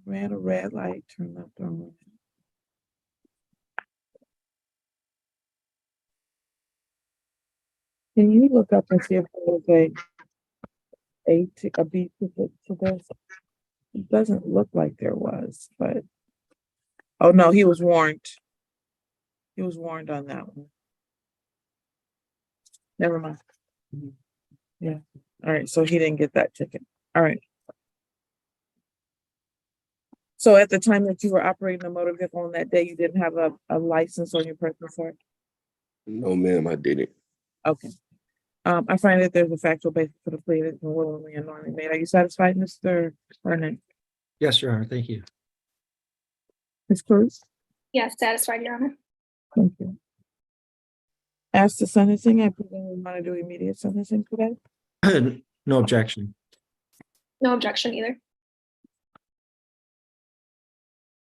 ran a red light, turned left on red? Can you look up and see if there was a B ticket to this? It doesn't look like there was, but oh no, he was warned. He was warned on that one. Never mind. Yeah. All right. So he didn't get that ticket. All right. So at the time that you were operating a motor vehicle on that day, you didn't have a license on your person, sir? No, ma'am, I didn't. Okay. I find that there's a factual basis for the plea that's been willingly and knowingly made. Are you satisfied, Mr. Burnett? Yes, Your Honor. Thank you. Ms. Cruz? Yes, satisfied, Your Honor. Thank you. As to sentencing, I presume we want to do immediate sentencing today? No objection. No objection either.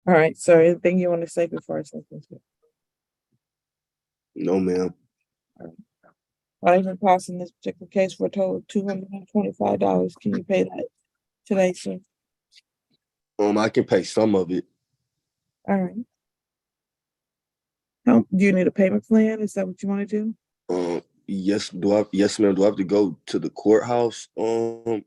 All right, so anything you want to say before I sentence you? No, ma'am. Not even passing this particular case for a total of $225. Can you pay that today, sir? I can pay some of it. All right. Do you need a payment plan? Is that what you want to do? Yes, yes, ma'am. Do I have to go to the courthouse? No,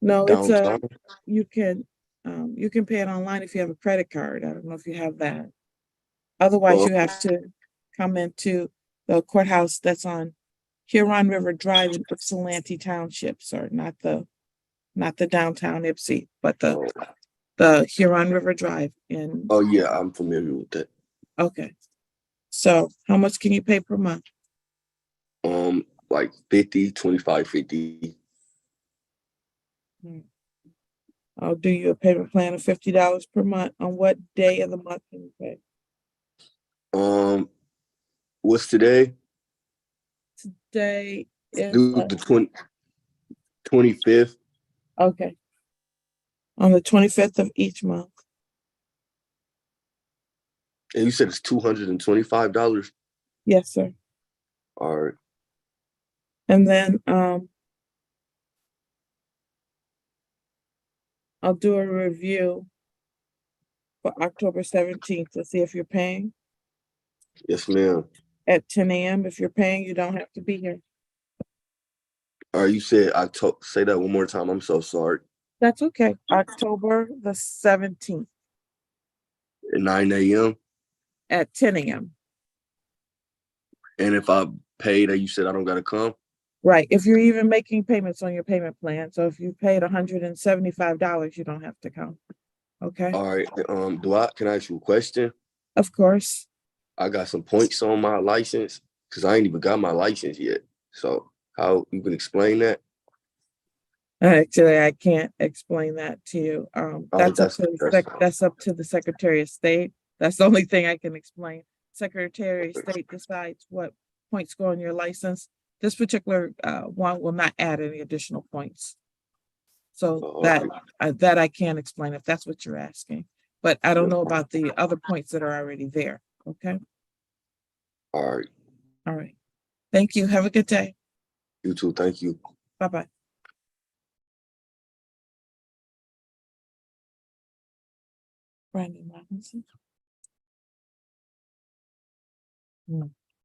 Downtown? you can pay it online if you have a credit card. I don't know if you have that. Otherwise, you have to come into the courthouse that's on Huron River Drive in Ypsilanti Township, sir, not the downtown Ypsi, but the Huron River Drive in. Oh yeah, I'm familiar with that. Okay. So how much can you pay per month? Like 50, 25, 50. I'll do you a payment plan of $50 per month. On what day of the month can you pay? What's today? Today is Do the 25th. okay. On the 25th of each month. And you said it's $225? Yes, sir. All right. And then I'll do a review for October 17th to see if you're paying Yes, ma'am. at 10 a.m. If you're paying, you don't have to be here. All right, you said say that one more time. I'm so sorry. That's okay. October the 17th At 9 a.m. at 10 a.m. And if I paid, you said I don't gotta come? Right. If you're even making payments on your payment plan. So if you paid $175, you don't have to come. Okay. All right. Can I ask you a question? Of course. I got some points on my license because I ain't even got my license yet. So how you can explain that? Actually, I can't explain that to you. That's up to the Secretary of State. That's the only thing I can explain. Secretary of State decides what points go on your license. This particular one will not add any additional points. So that I can't explain if that's what you're asking. But I don't know about the other points that are already there. Okay. All right. All right. Thank you. Have a good day. You too. Thank you. Bye-bye. Brandon Robinson.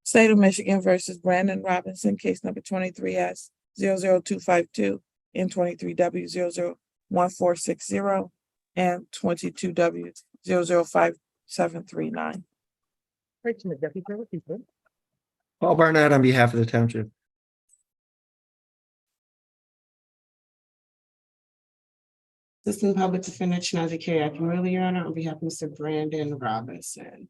State of Michigan versus Brandon Robinson, case number 23S-00252 and 23W-001460 and 22W-005739. Richmond, Deputy Clerk, please. Paul Barnett on behalf of the township. Assistant Public Defender Chinazi Kyriakou, Your Honor, on behalf of Mr. Brandon Robinson.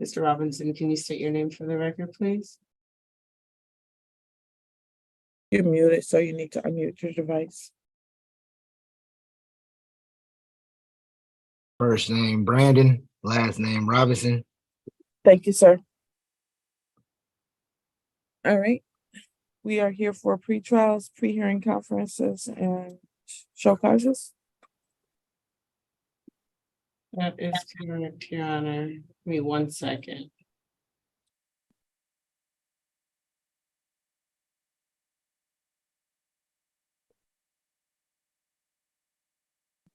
Mr. Robinson, can you state your name for the record, please? You're muted, so you need to unmute your device. First name Brandon, last name Robinson. Thank you, sir. All right. We are here for pre-trials, pre-hearing conferences, and show causes. That is correct, Your Honor. Give me 1 second.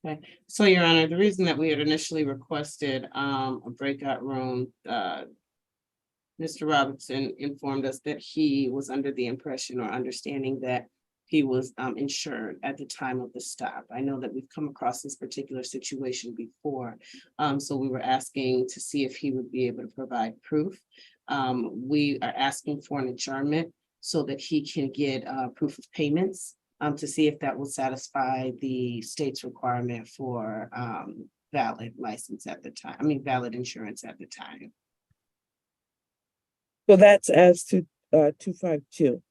Okay, so Your Honor, the reason that we had initially requested a breakout room, Mr. Robinson informed us that he was under the impression or understanding that he was insured at the time of the stop. I know that we've come across this particular situation before, so we were asking to see if he would be able to provide proof. We are asking for an adjournment so that he can get proof of payments to see if that will satisfy the state's requirement for valid license at the time, valid insurance at the time. So that's as to 252.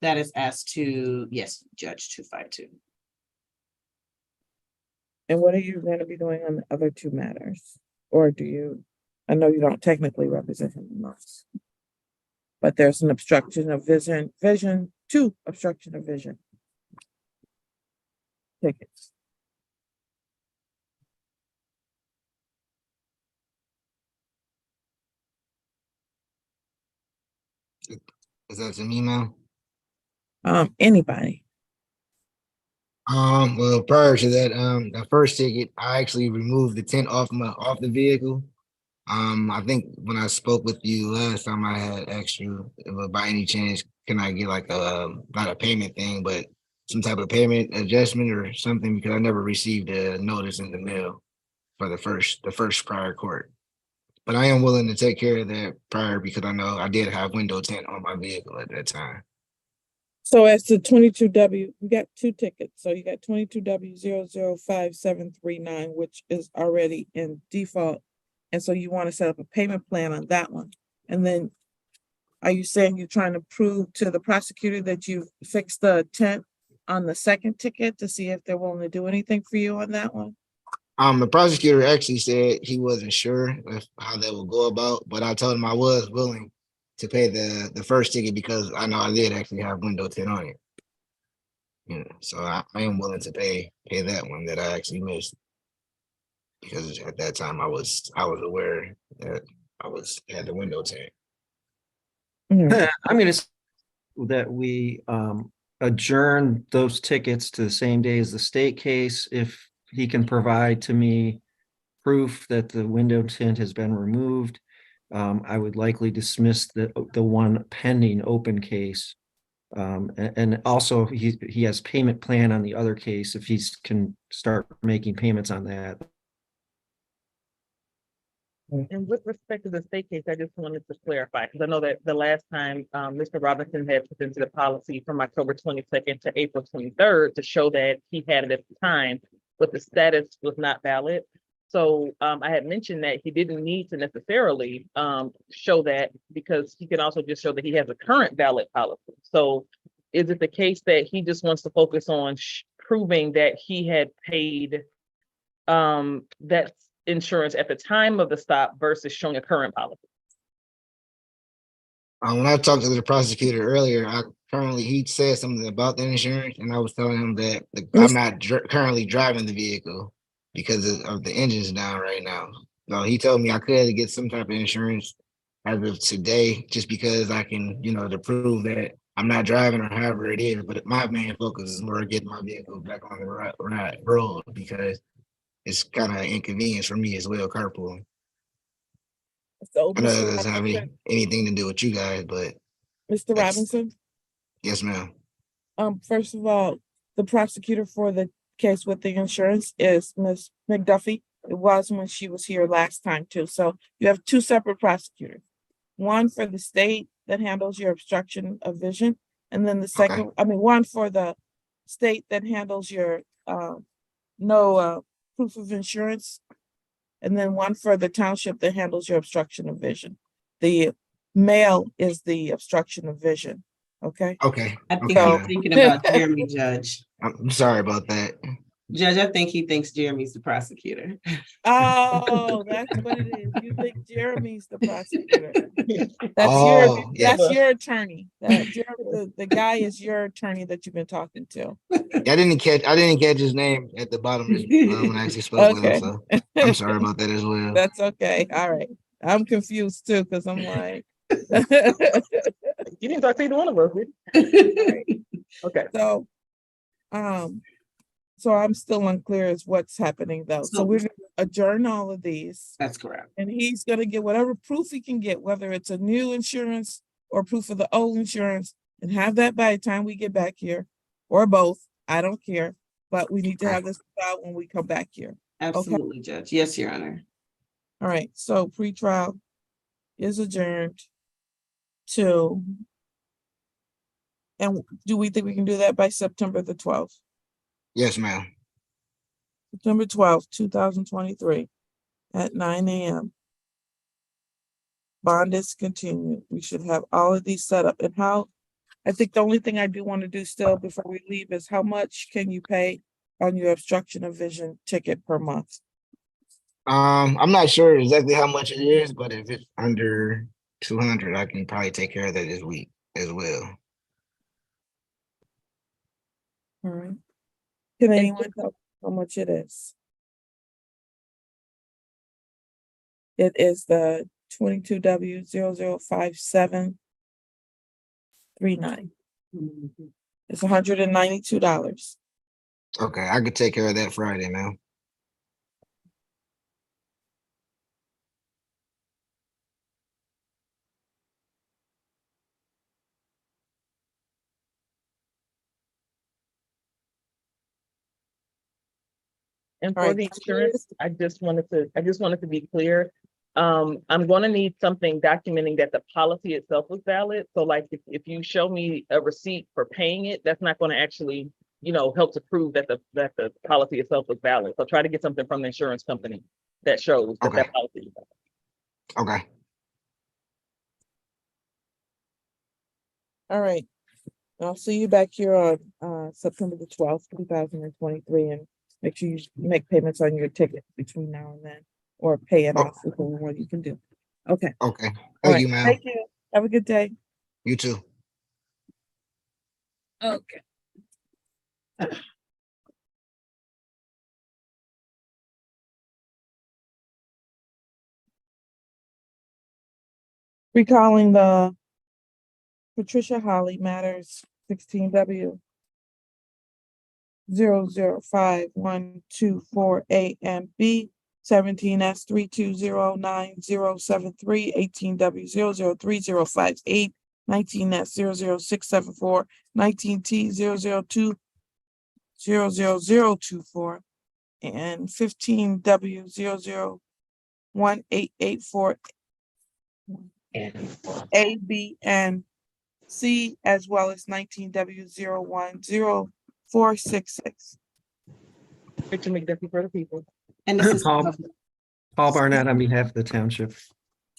That is as to, yes, Judge 252. And what are you going to be doing on the other two matters? Or do you, I know you don't technically represent him enough, but there's an obstruction of vision, two obstruction of vision tickets. Is that an email? Anybody. Well, prior to that, the first ticket, I actually removed the tent off the vehicle. I think when I spoke with you last time, I had asked you if by any chance can I get like not a payment thing, but some type of payment adjustment or something, because I never received a notice in the mail for the first prior court. But I am willing to take care of that prior, because I know I did have window tint on my vehicle at that time. So as to 22W, we got two tickets. So you got 22W005739, which is already in default. And so you want to set up a payment plan on that one. And then are you saying you're trying to prove to the prosecutor that you fixed the tent on the second ticket to see if they're willing to do anything for you on that one? The prosecutor actually said he wasn't sure of how that would go about, but I told him I was willing to pay the first ticket because I know I did actually have window tint on it. Yeah, so I am willing to pay that one that I actually missed, because at that time I was aware that I had the window tint. I'm gonna say that we adjourn those tickets to the same day as the state case. If he can provide to me proof that the window tint has been removed, I would likely dismiss the one pending open case. And also he has payment plan on the other case. If he can start making payments on that. And with respect to the state case, I just wanted to clarify, because I know that the last time Mr. Robinson had presented a policy from October 22nd to April 23rd to show that he had it at the time, but the status was not valid. So I had mentioned that he didn't need to necessarily show that, because he can also just show that he has a current valid policy. So is it the case that he just wants to focus on proving that he had paid that insurance at the time of the stop versus showing a current policy? When I talked to the prosecutor earlier, he said something about the insurance, and I was telling him that I'm not currently driving the vehicle because of the engine's down right now. No, he told me I could get some type of insurance as of today, just because I can, to prove that I'm not driving or however it is. But my main focus is more getting my vehicle back on the road because it's kind of inconvenience for me as well, carpooling. So, I know Mr. that doesn't have Robinson, anything to do with you guys, but Mr. that's, Robinson, yes, ma'am. first of all, the prosecutor for the case with the insurance is Ms. McDuffie. It was when she was here last time too. So you have two separate prosecutors. One for the state that handles your obstruction of vision, and then the second, one for the state that handles your no proof of insurance, and then one for the township that handles your obstruction of vision. The male is the obstruction of vision. Okay. Okay. I think Okay, you're ma'am. thinking about Jeremy, Judge. I'm sorry about that. Judge, I think he thinks Jeremy's the prosecutor. Oh, that's what it is. You think Jeremy's the prosecutor. That's Oh, that's yes. your attorney. The guy is your attorney that you've been talking to. I didn't catch his name at the bottom when I actually spoke with him, Okay. so I'm sorry about that as well. That's okay. All right. I'm confused too, because I'm like. You didn't talk to either one of us, did you? Okay. So I'm still unclear as what's happening though. So we're gonna adjourn all of these. That's correct. And he's gonna get whatever proof he can get, whether it's a new insurance or proof of the old insurance, and have that by the time we get back here, or both. I don't care, but we need to have this out when we come back here. Absolutely, Judge. Yes, Your Honor. All right, so pretrial is adjourned to, and do we think we can do that by September the 12th? Yes, ma'am. September 12th, 2023 at 9 a.m. Bond is continued. We should have all of these set up. And I think the only thing I do want to do still before we leave is how much can you pay on your obstruction of vision ticket per month? I'm not sure exactly how much it is, but if it's under 200, I can probably take care of that this week as well. All right. Can anyone tell how much it is? It is the 22W005739. It's $192. Okay, I could take care of that Friday now. And All for right. the insurance, I just wanted to be clear. I'm gonna need something documenting that the policy itself was valid. So like if you show me a receipt for paying it, that's not gonna actually, help to prove that the policy itself was valid. So try to get something from the insurance company that shows that that policy is valid. Okay. All right. I'll see you back here on September the 12th, 2023, and make sure you make payments on your ticket between now and then, or pay it off, whichever one you can do. Okay. Okay. All Thank right. you, ma'am. Thank you. Have a good day. You too. Okay. Recalling the Patricia Holly matters 16W 005124A and B, 17S 3209073, 18W 003058, 19S 00674, 19T 002 and 15W 0018884 A, B, and C, as well as 19W 010466. Richard McDuffie for the people. And this is Paul Barnett on behalf of the township.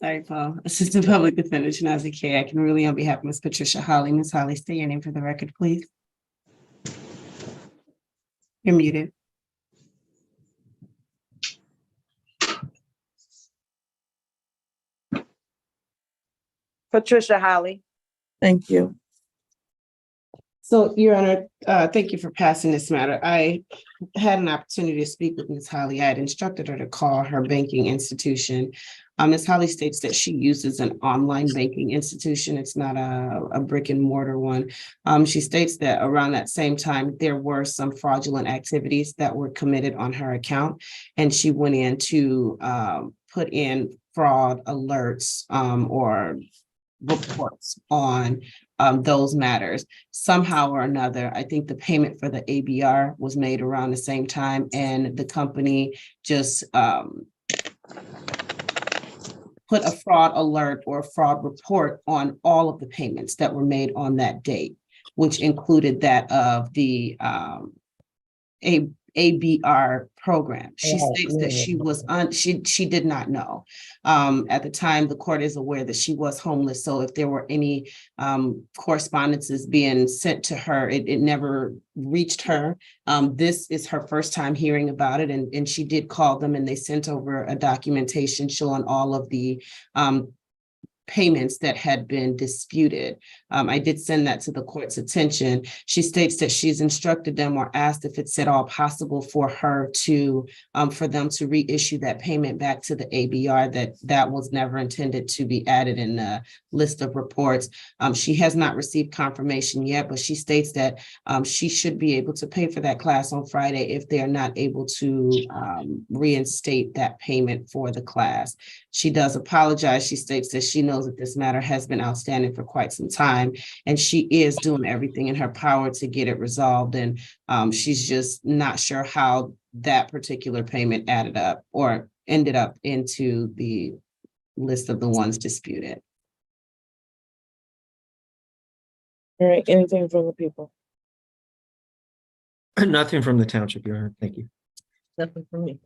sorry, Paul. Assistant Public Defender Shanazi K. I can really on behalf of Ms. Patricia Holly. Ms. Holly, state your name for the record, please. You're muted. Patricia Holly. Thank you. So, Your Honor, thank you for passing this matter. I had an opportunity to speak with Ms. Holly. I had instructed her to call her banking institution. Ms. Holly states that she uses an online banking institution. It's not a brick and mortar one. She states that around that same time, there were some fraudulent activities that were committed on her account. And she went in to put in fraud alerts or reports on those matters. Somehow or another, I think the payment for the ABR was made around the same time, and the company just put a fraud alert or a fraud report on all of the payments that were made on that date, which included that of the ABR program. She states that she was she did not know. At the time, the court is aware that she was homeless. So if there were any correspondences being sent to her, it never reached her. This is her first time hearing about it, and she did call them, and they sent over a documentation showing all of the payments that had been disputed. I did send that to the court's attention. She states that she's instructed them or asked if it's at all possible for her to, for them to reissue that payment back to the ABR, that was never intended to be added in the list of reports. She has not received confirmation yet, but she states that she should be able to pay for that class on Friday if they are not able to reinstate that payment for the class. She does apologize. She states that she knows that this matter has been outstanding for quite some time, and she is doing everything in her power to get it resolved. And she's just not sure how that particular payment added up or ended up into the list of the ones disputed. All right, anything from the people? Nothing from the township, Your Honor. Thank you. Nothing from me.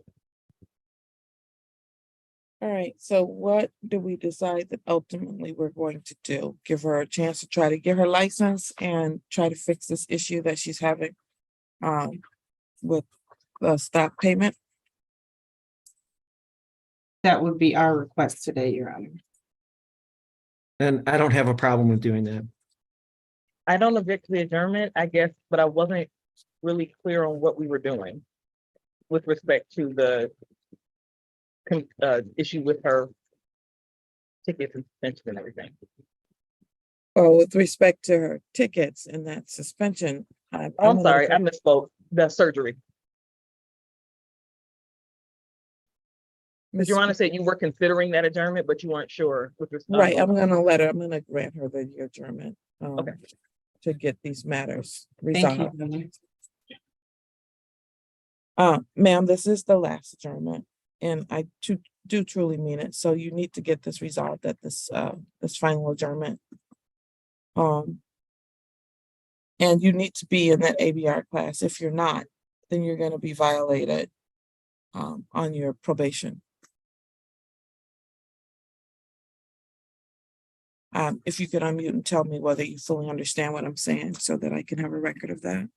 All right, so what do we decide that ultimately we're going to do? Give her a chance to try to get her license and try to fix this issue that she's having with the stop payment? That would be our request today, Your Honor. And I don't have a problem with doing that. I don't object to the adjournment, I guess, but I wasn't really clear on what we were doing with respect to the issue with her tickets and suspension and everything. Well, with respect to her tickets and that suspension. I'm sorry, I misspoke. The surgery. Your Honor said you were considering that adjournment, but you weren't sure with respect. Right, I'm gonna grant her the adjournment. Okay. To get these matters Thank you, resolved. Your Honor. Ma'am, this is the last adjournment, and I do truly mean it. So you need to get this resolved at this final adjournment. And you need to be in that ABR class. If you're not, then you're gonna be violated on your probation. If you could unmute and tell me whether you fully understand what I'm saying so that I can have a record of that.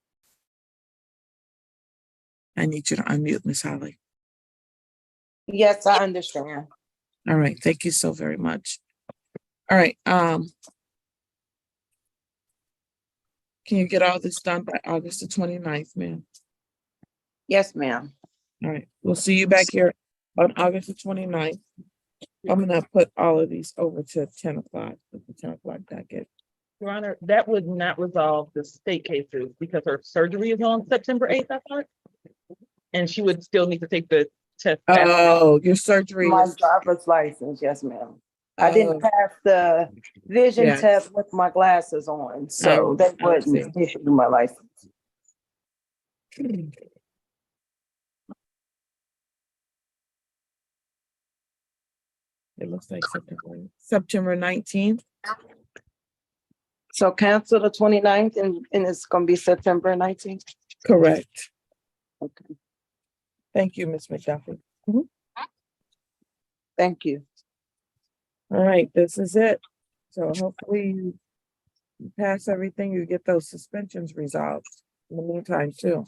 I need you to unmute, Ms. Holly. Yes, I understand. All right, thank you so very much. All right, can you get all this done by August the 29th, ma'am? Yes, ma'am. All right, we'll see you back here on August the 29th. I'm gonna put all of these over to 10 o'clock, the 10 o'clock docket. Your Honor, that would not resolve the state cases because her surgery is on September 8th, I thought. And she would still need to take the test. Oh, your surgery My is, driver's license, yes, ma'am. I didn't pass the vision Yes. test with my glasses on, so they I wouldn't see. issue my license. It looks like September 19th. So cancel the 29th and it's gonna be September 19th? Correct. Okay, Thank you, Ms. McDuffie. thank you. All right, this is it. So hopefully you pass everything, you get those suspensions resolved in the meantime too.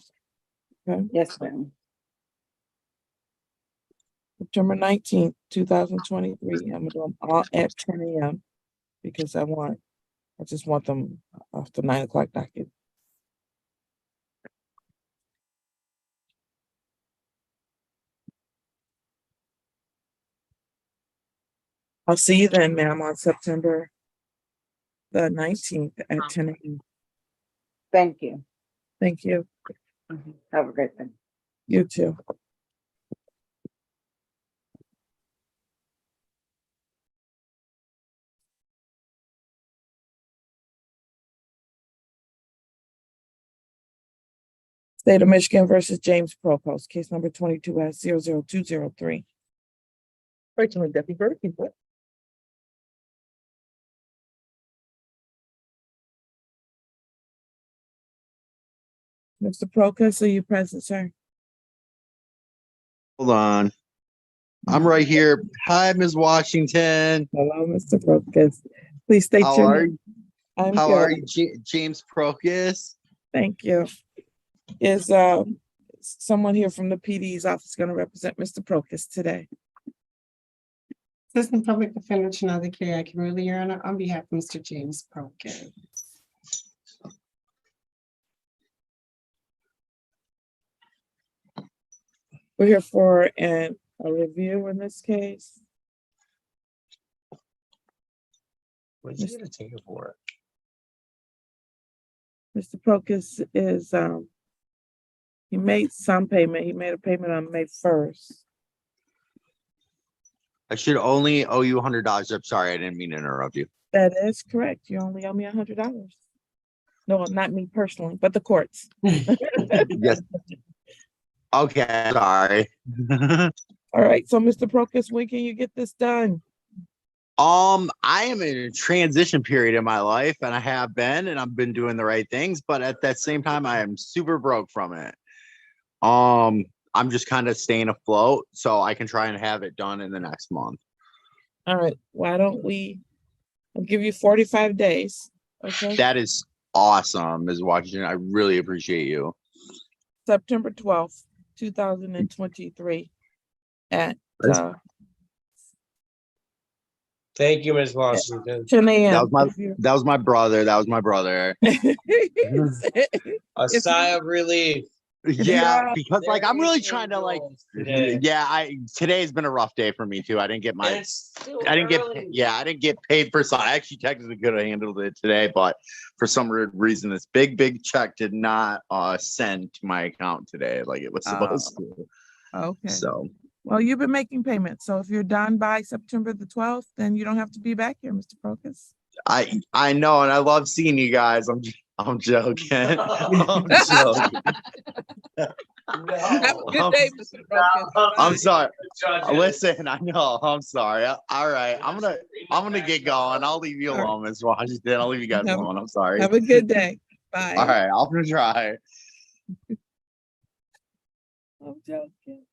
Okay, Yes, ma'am. September 19th, 2023. I'm gonna do them all at 10 a.m. because I just want them off the 9 o'clock docket. I'll see you then, ma'am, on September the 19th at 10 a.m. Thank you. Thank you. Have a great day. You too. State of Michigan versus James Provost, case number 22-00203. Rachel and Deputy Burke, report. Mr. Procus, are you present, sir? Hold on. I'm right here. Hi, Ms. Washington. Hello, Mr. Procus. Please state How your are name. you? I'm How good. are you, James Procus? Thank you. Is someone here from the PD's office going to represent Mr. Procus today? Assistant Public Defender Chinatha K. Akinruli, Your Honor, on behalf of Mr. James Prokin. We're here for a review in this case. What's he gonna take it for? Mr. Procus is, he made some payment. He made a payment on May 1st. I should only owe you $100. I'm sorry, I didn't mean to interrupt you. That is correct. You only owe me $100. No, not me personally, but the courts. Yes. Okay, sorry. All right, so Mr. Procus, when can you get this done? I am in a transition period in my life, and I have been, and I've been doing the right things, but at that same time, I am super broke from it. I'm just kind of staying afloat so I can try and have it done in the next month. All right, why don't I'll give you 45 days, okay? That is awesome, Ms. Washington. I really appreciate you. September 12th, 2023 at Thank you, Ms. Washington. 10 a.m. That was my brother. That was my brother. A sigh of relief. Yeah, because like I'm really trying to like today. Today's been a rough day for me too. I didn't get paid for something. I actually technically could have handled it today, but for some weird reason this big check did not send to my account today like it was supposed to. Okay. So well, you've been making payments, so if you're done by September the 12th, then you don't have to be back here, Mr. Procus. I know, and I love seeing you guys. I'm joking. I'm joking. Have a good day, Mr. Procus. I'm sorry. Listen, I know. I'm sorry. All right. I'm gonna get going. I'll leave you alone, Ms. Washington. I'll leave you guys alone. I'm sorry. Have a good day. Bye. All right. I'll try. I'm joking.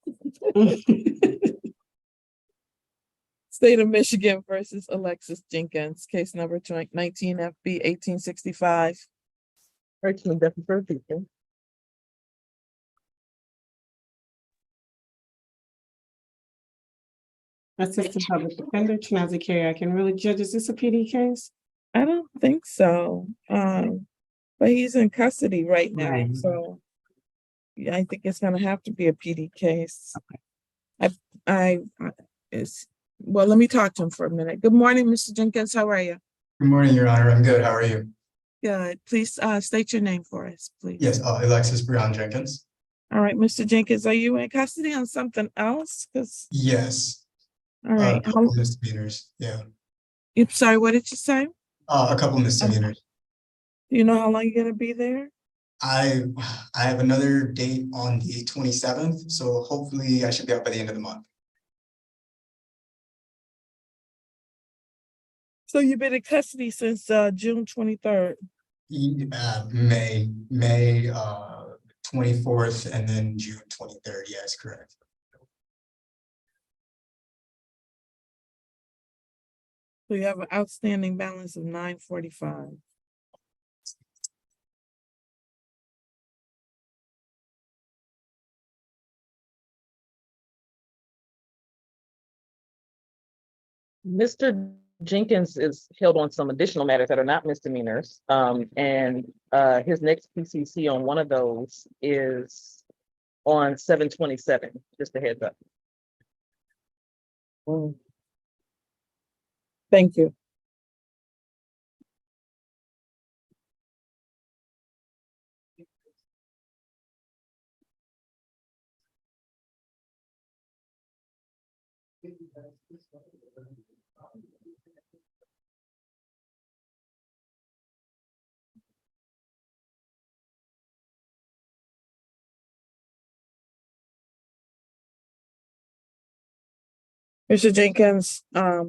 State of Michigan versus Alexis Jenkins, case number 19 FB 1865. Rachel and Deputy Burke, report. Assistant Public Defender Chinatha K. Akinruli, Judge, is this a PD case? I don't think so. But he's in custody right now, Right. so yeah, I think it's gonna have to be a PD case. Well, let me talk to him for a minute. Good morning, Mr. Jenkins. How are you? Good morning, Your Honor. I'm good. How are you? Good. Please state your name for us, please. Yes, Alexis Brown Jenkins. All right, Mr. Jenkins, are you in custody on something else? Because Yes. all right. A couple misdemeanors. Yeah. I'm sorry, what did you say? A couple misdemeanors. Do you know how long you're gonna be there? I have another date on the 27th, so hopefully I should be out by the end of the month. So you've been in custody since June 23rd. May 24th and then June 23rd. Yes, correct. So you have an outstanding balance of $945. Mr. Jenkins is held on some additional matters that are not misdemeanors. And his next PCC on one of those is on 7/27, just a heads up. Thank you. Mr. Jenkins, it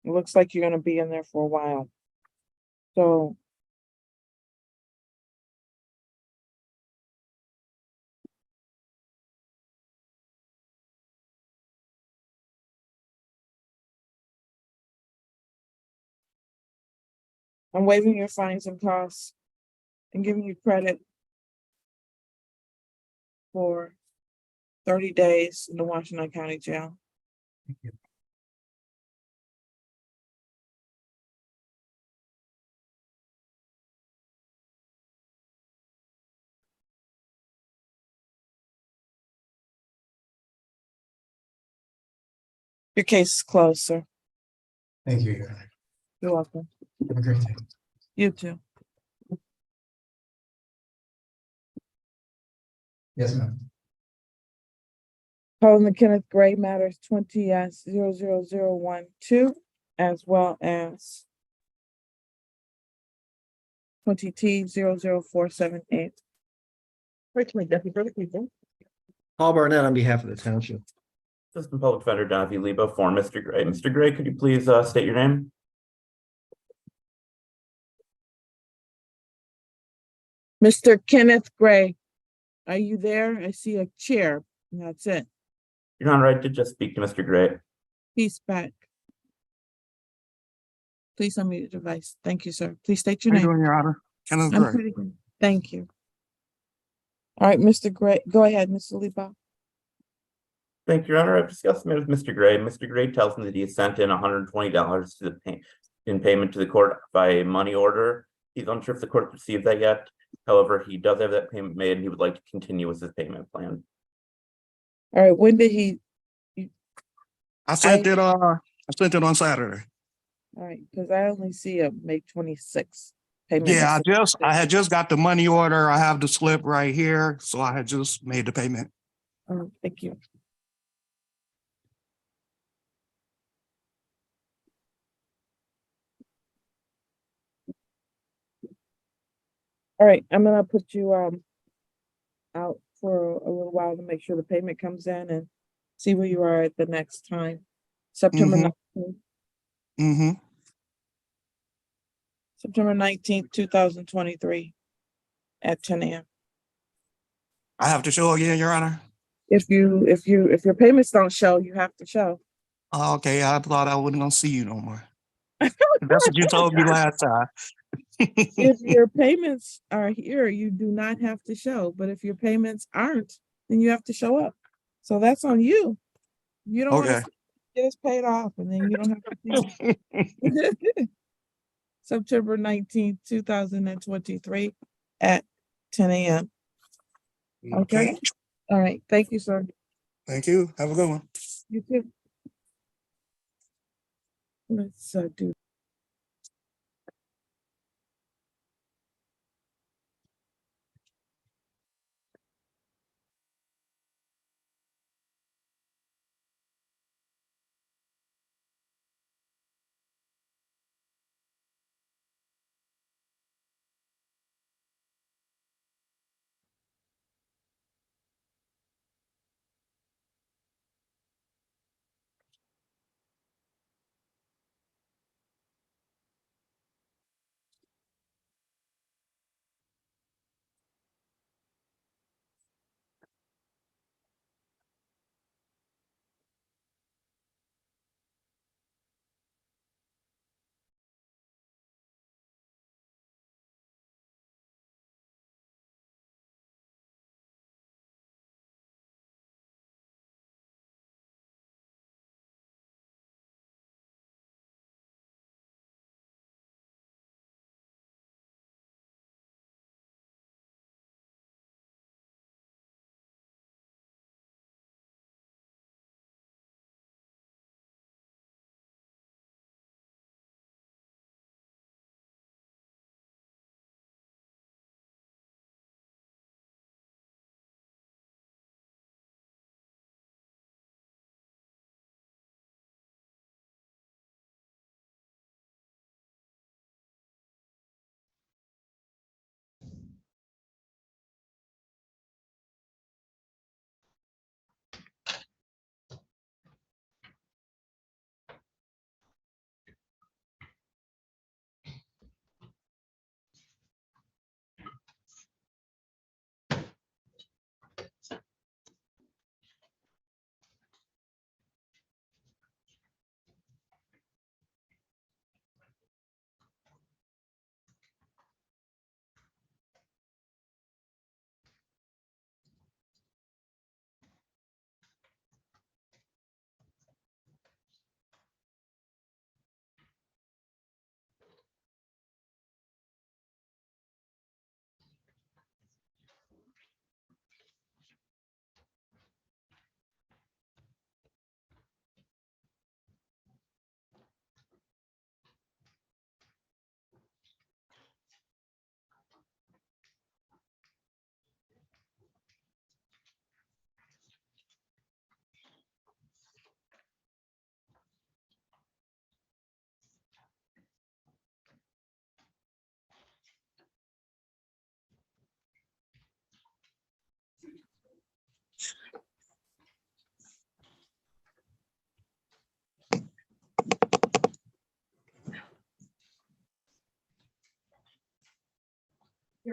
looks like you're gonna be in there for a while. So I'm waiving your fines and costs and giving you credit for 30 days in the Washington County Jail. Your case is closed, sir. Thank you, Your Honor. You're welcome. Have a great day. You too. Yes, ma'am. Calling the Kenneth Gray matters 20-00012, as well as 20T-00478. Richmond, Deputy for the People. Paul Barnett on behalf of the township. Assistant Public Defender Donavue Leba for Mr. Gray. Mr. Gray, could you please state your name? Mr. Kenneth Gray, are you there? I see a chair. And that's it. Your Honor, I did just speak to Mr. Gray. He's back. Please unmute your device. Thank you, sir. Please state your How you name. doing, Your Honor? Kenneth I'm Gray. pretty good. Thank you. All right, Mr. Gray, go ahead, Mr. Leba. Thank you, Your Honor. I've discussed it with Mr. Gray. Mr. Gray tells me that he sent in $120 to in payment to the court by money order. He's unsure if the court received that yet. However, he does have that payment made and he would like to continue with his payment plan. All right, when did he? I sent it on Saturday. All right, because I only see a May 26th payment. Yeah, I had just got the money order. I have the slip right here, so I had just made the payment. Thank you. All right, I'm gonna put you out for a little while to make sure the payment comes in and see where you are at the next time. September 19th. Mm-hmm. September 19th, 2023 at 10 a.m. I have to show again, Your Honor. If your payments don't show, you have to show. Oh, okay, I thought I wasn't gonna see you no more. That's what you told me last time. If your payments are here, you do not have to show. But if your payments aren't, then you have to show up. So that's on you. You don't want Okay. to get us paid off and then you don't have to see. September 19th, 2023 at 10 a.m. Okay. All right. Thank you, sir. Thank you. Have a good one. You too. Let's do.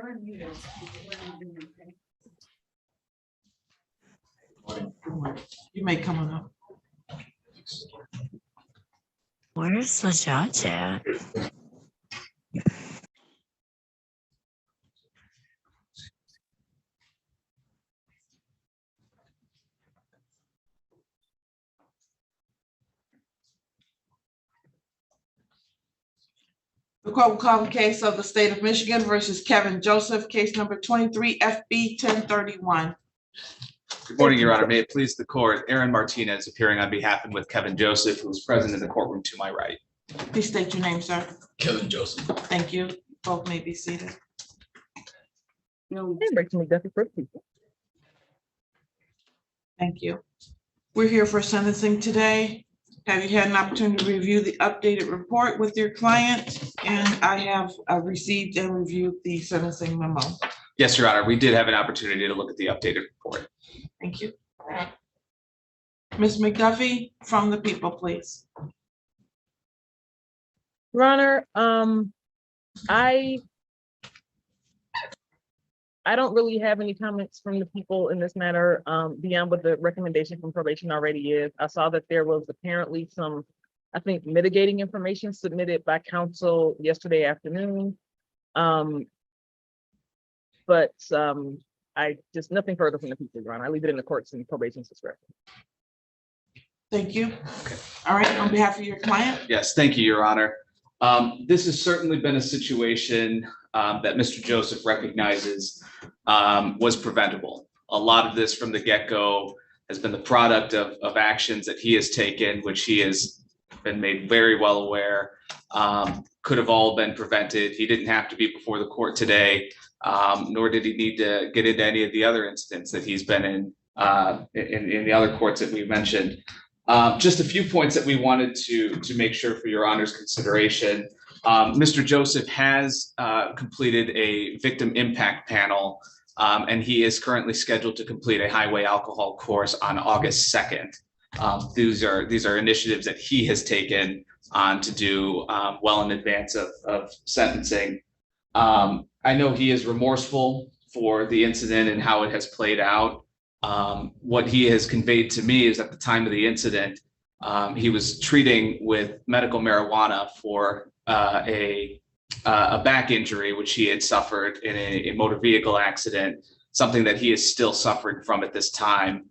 You may come on up. Where's the judge at? The court will call the case of the state of Michigan versus Kevin Joseph, case number 23 FB 1031. Good morning, Your Honor. May it please the court, Aaron Martinez appearing on behalf and with Kevin Joseph, who is present in the courtroom to my right. Please state your name, sir. Kevin Joseph. Thank you. Both may be seated. Thank you. We're here for sentencing today. Have you had an opportunity to review the updated report with your client? And I have received and reviewed the sentencing memo. Yes, Your Honor. We did have an opportunity to look at the updated report. Thank you. Ms. McDuffie from the people, please. Your Honor, I don't really have any comments from the people in this matter, beyond what the recommendation from probation already is. I saw that there was apparently some, I think, mitigating information submitted by counsel yesterday afternoon. But I just, nothing further from the people, Your Honor. I leave it in the courts and probation's discretion. Thank you. All right, on behalf of your client. Yes, thank you, Your Honor. This has certainly been a situation that Mr. Joseph recognizes was preventable. A lot of this from the get-go has been the product of actions that he has taken, which he has been made very well aware could have all been prevented. He didn't have to be before the court today, nor did he need to get into any of the other incidents that he's been in the other courts that we mentioned. Just a few points that we wanted to make sure for Your Honor's consideration. Mr. Joseph has completed a victim impact panel, and he is currently scheduled to complete a highway alcohol course on August 2nd. These are initiatives that he has taken on to do well in advance of sentencing. I know he is remorseful for the incident and how it has played out. What he has conveyed to me is at the time of the incident, he was treating with medical marijuana for a back injury, which he had suffered in a motor vehicle accident, something that he is still suffering from at this time.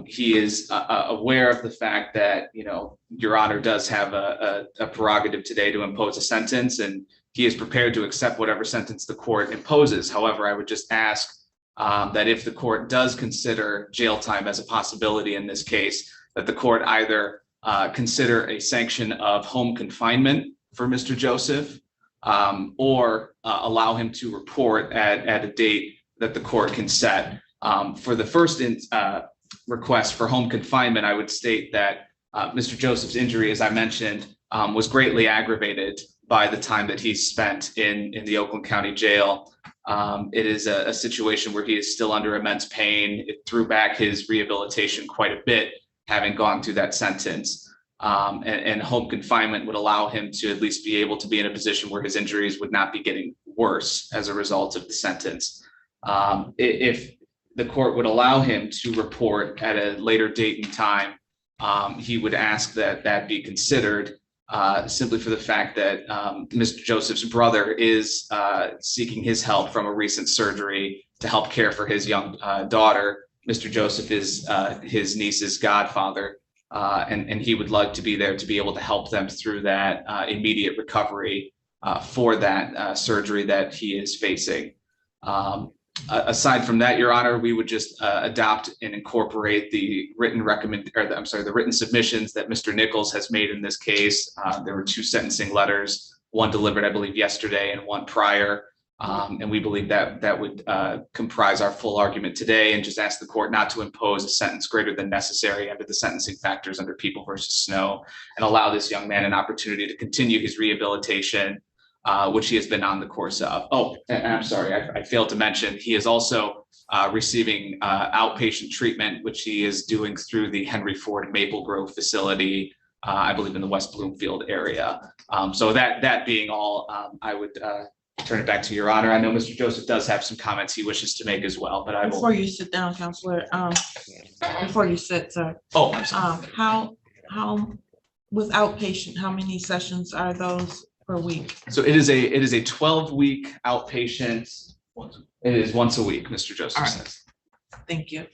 He is aware of the fact that, you know, Your Honor does have a prerogative today to impose a sentence, and he is prepared to accept whatever sentence the court imposes. However, I would just ask that if the court does consider jail time as a possibility in this case, that the court either consider a sanction of home confinement for Mr. Joseph, or allow him to report at a date that the court can set. For the first request for home confinement, I would state that Mr. Joseph's injury, as I mentioned, was greatly aggravated by the time that he spent in the Oakland County Jail. It is a situation where he is still under immense pain. It threw back his rehabilitation quite a bit, having gone through that sentence. And home confinement would allow him to at least be able to be in a position where his injuries would not be getting worse as a result of the sentence. If the court would allow him to report at a later date and time, he would ask that that be considered, simply for the fact that Mr. Joseph's brother is seeking his help from a recent surgery to help care for his young daughter. Mr. Joseph is his niece's godfather, and he would like to be there to be able to help them through that immediate recovery for that surgery that he is facing. Aside from that, Your Honor, we would just adopt and incorporate the written submissions that Mr. Nichols has made in this case. There were 2 sentencing letters, one delivered, I believe, yesterday and one prior. And we believe that that would comprise our full argument today, and just ask the court not to impose a sentence greater than necessary under the sentencing factors under People versus Snow, and allow this young man an opportunity to continue his rehabilitation, which he has been on the course of. Oh, and I'm sorry, I failed to mention, he is also receiving outpatient treatment, which he is doing through the Henry Ford Maple Grove facility, I believe in the West Bloomfield area. So that being all, I would turn it back to Your Honor. I know Mr. Joseph does have some comments he wishes to make as well, but I will. Before you sit down, Counselor, before you sit, sir, Oh, I'm sorry. how, with outpatient, how many sessions are those per week? So it is a 12-week outpatient. It is once a week, Mr. Joseph All right. says. Thank you.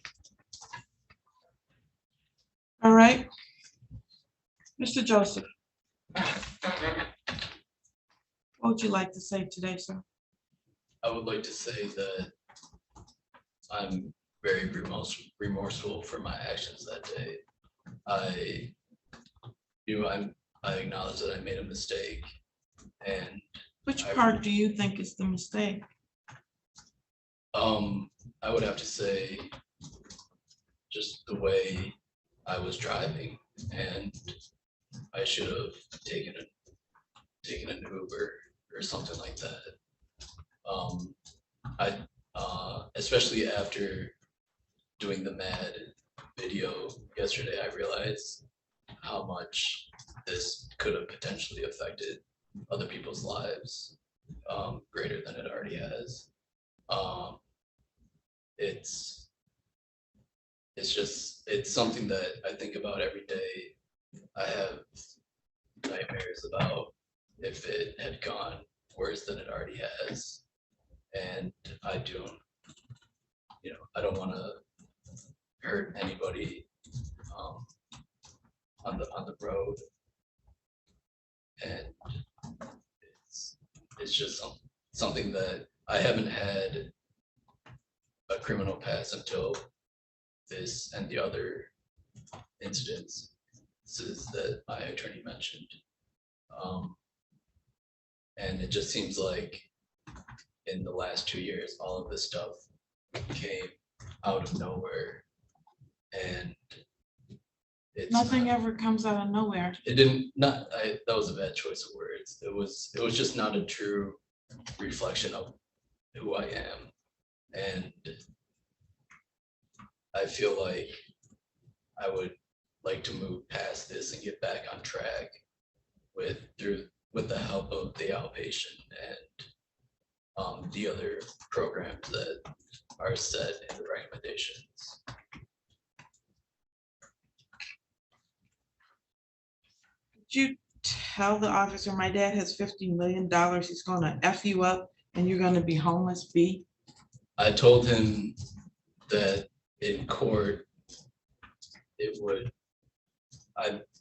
All right. Mr. Joseph. What would you like to say today, sir? I would like to say that I'm very remorseful for my actions that day. I acknowledge that I made a mistake, and Which part do you think is the mistake? I would have to say just the way I was driving, and I should have taken an Uber or something like that. Especially after doing the MAD video yesterday, I realized how much this could have potentially affected other people's lives, greater than it already has. It's something that I think about every day. I have nightmares about if it had gone worse than it already has. And I don't want to hurt anybody on the road. And it's just something that I haven't had a criminal past until this and the other incidents that my attorney mentioned. And it just seems like in the last 2 years, all of this stuff came out of nowhere, and Nothing ever comes out of nowhere. it didn't. That was a bad choice of words. It was just not a true reflection of who I am, and I feel like I would like to move past this and get back on track with the help of the outpatient and the other programs that are set in the recommendations. Did you tell the officer my dad has $50 million, he's gonna F you up and you're gonna be homeless, B? I told him that in court,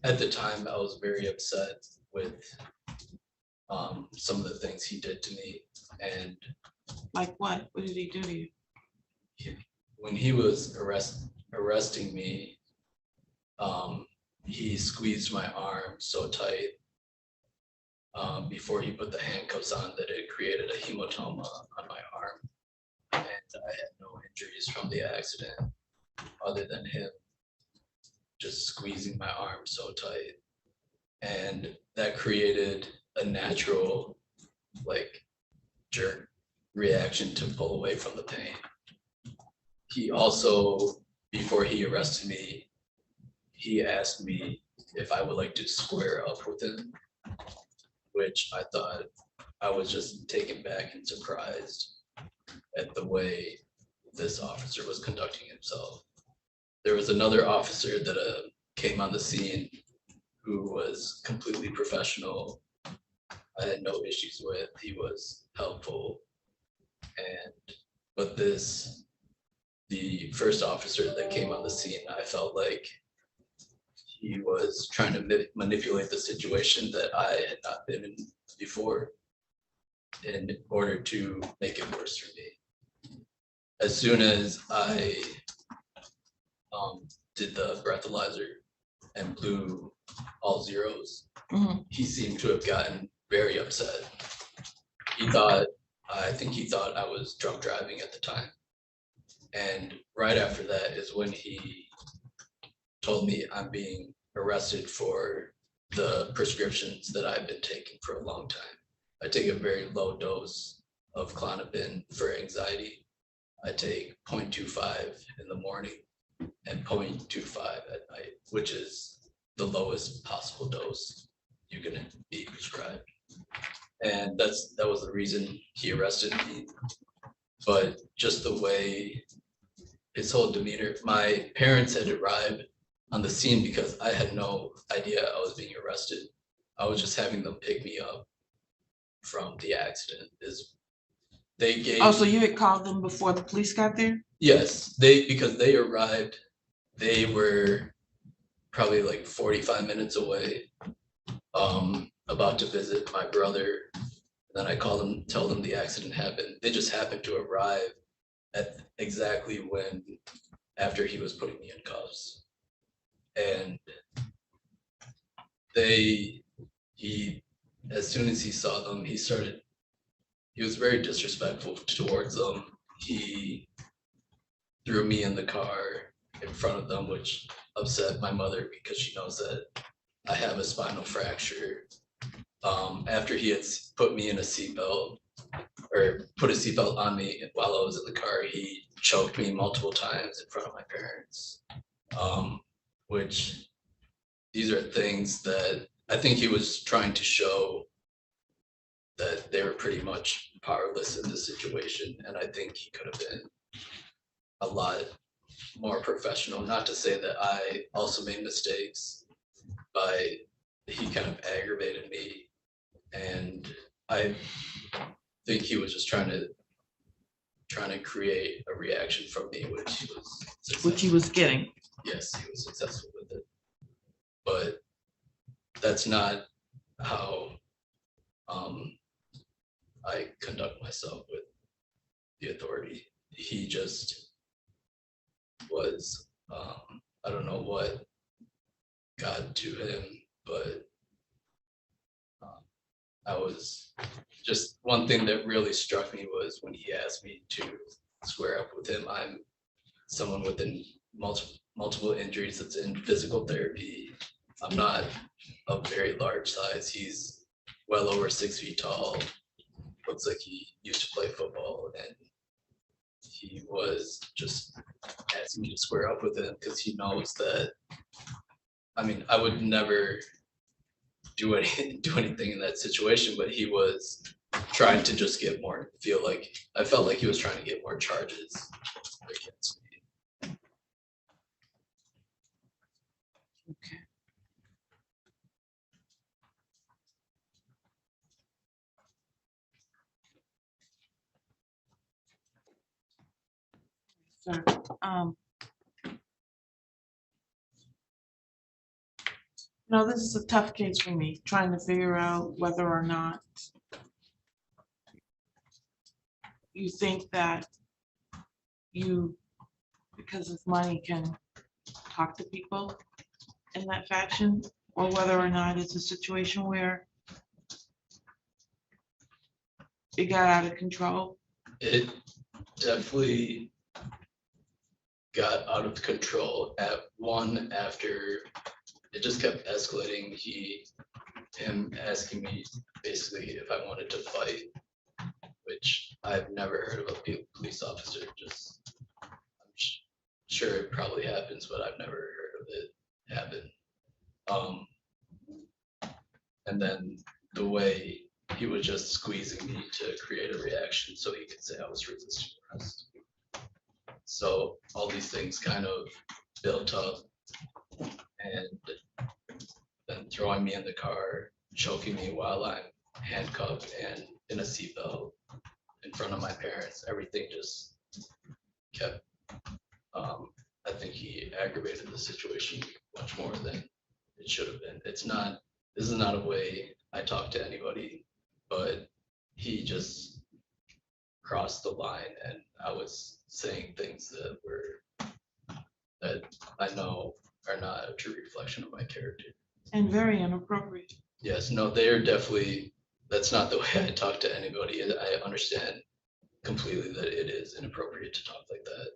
at the time, I was very upset with some of the things he did to me. And Like what? What did he do to you? when he was arresting me, he squeezed my arm so tight before he put the handcuffs on that it created a hematoma on my arm. And I had no injuries from the accident other than him just squeezing my arm so tight. And that created a natural jerk reaction to pull away from the pain. He also, before he arrested me, he asked me if I would like to square up with him, which I thought I was just taken back and surprised at the way this officer was conducting himself. There was another officer that came on the scene who was completely professional. I had no issues with. He was helpful. But the first officer that came on the scene, I felt like he was trying to manipulate the situation that I had not been in before in order to make it worse for me. As soon as I did the breathalyzer and blew all zeros, he seemed to have gotten very upset. I think he thought I was drunk driving at the time. And right after that is when he told me I'm being arrested for the prescriptions that I've been taking for a long time. I take a very low dose of Klonopin for anxiety. I take 0.25 in the morning and 0.25 at night, which is the lowest possible dose you can be prescribed. And that was the reason he arrested me. But just the way his whole demeanor, my parents had arrived on the scene because I had no idea I was being arrested. I was just having them pick me up from the accident. They gave. Oh, so you had called them before the police got there? Yes, because they arrived, they were probably like 45 minutes away, about to visit my brother. Then I call them, tell them the accident happened. They just happened to arrive at exactly when, after he was putting me in cuffs. And as soon as he saw them, he was very disrespectful towards them. He threw me in the car in front of them, which upset my mother because she knows that I have a spinal fracture. After he had put me in a seatbelt, or put a seatbelt on me while I was in the car, he choked me multiple times in front of my parents. Which these are things that I think he was trying to show that they were pretty much powerless in this situation. And I think he could have been a lot more professional. Not to say that I also made mistakes, but he kind of aggravated me. And I think he was just trying to create a reaction from me, which he was getting. Yes, he was successful with it. But that's not how I conduct myself with the authority. He just was, I don't know what got to him, but I was just, one thing that really struck me was when he asked me to square up with him. I'm someone with multiple injuries that's in physical therapy. I'm not a very large size. He's well over 6 feet tall. Looks like he used to play football, and he was just asking me to square up with him because he knows that, I mean, I would never do anything in that situation, but he was trying to just get more, I felt like he was trying to get more charges against me. Okay. Sir, no, this is a tough case for me, trying to figure out whether or not you think that you, because of money, can talk to people in that fashion, or whether or not it's a situation where it got out of control. It definitely got out of control after it just kept escalating. Him asking me basically if I wanted to fight, which I've never heard of a police officer just, I'm sure it probably happens, but I've never heard of it happen. And then the way he was just squeezing me to create a reaction so he could say I was resisting arrest. So all these things kind of built up, and then throwing me in the car, choking me while I'm handcuffed and in a seatbelt in front of my parents. Everything just kept, I think he aggravated the situation much more than it should have been. This is not a way I talk to anybody, but he just crossed the line, and I was saying things that I know are not a true reflection of my character. And very inappropriate. Yes, no, that's not the way I talk to anybody. I understand completely that it is inappropriate to talk like that.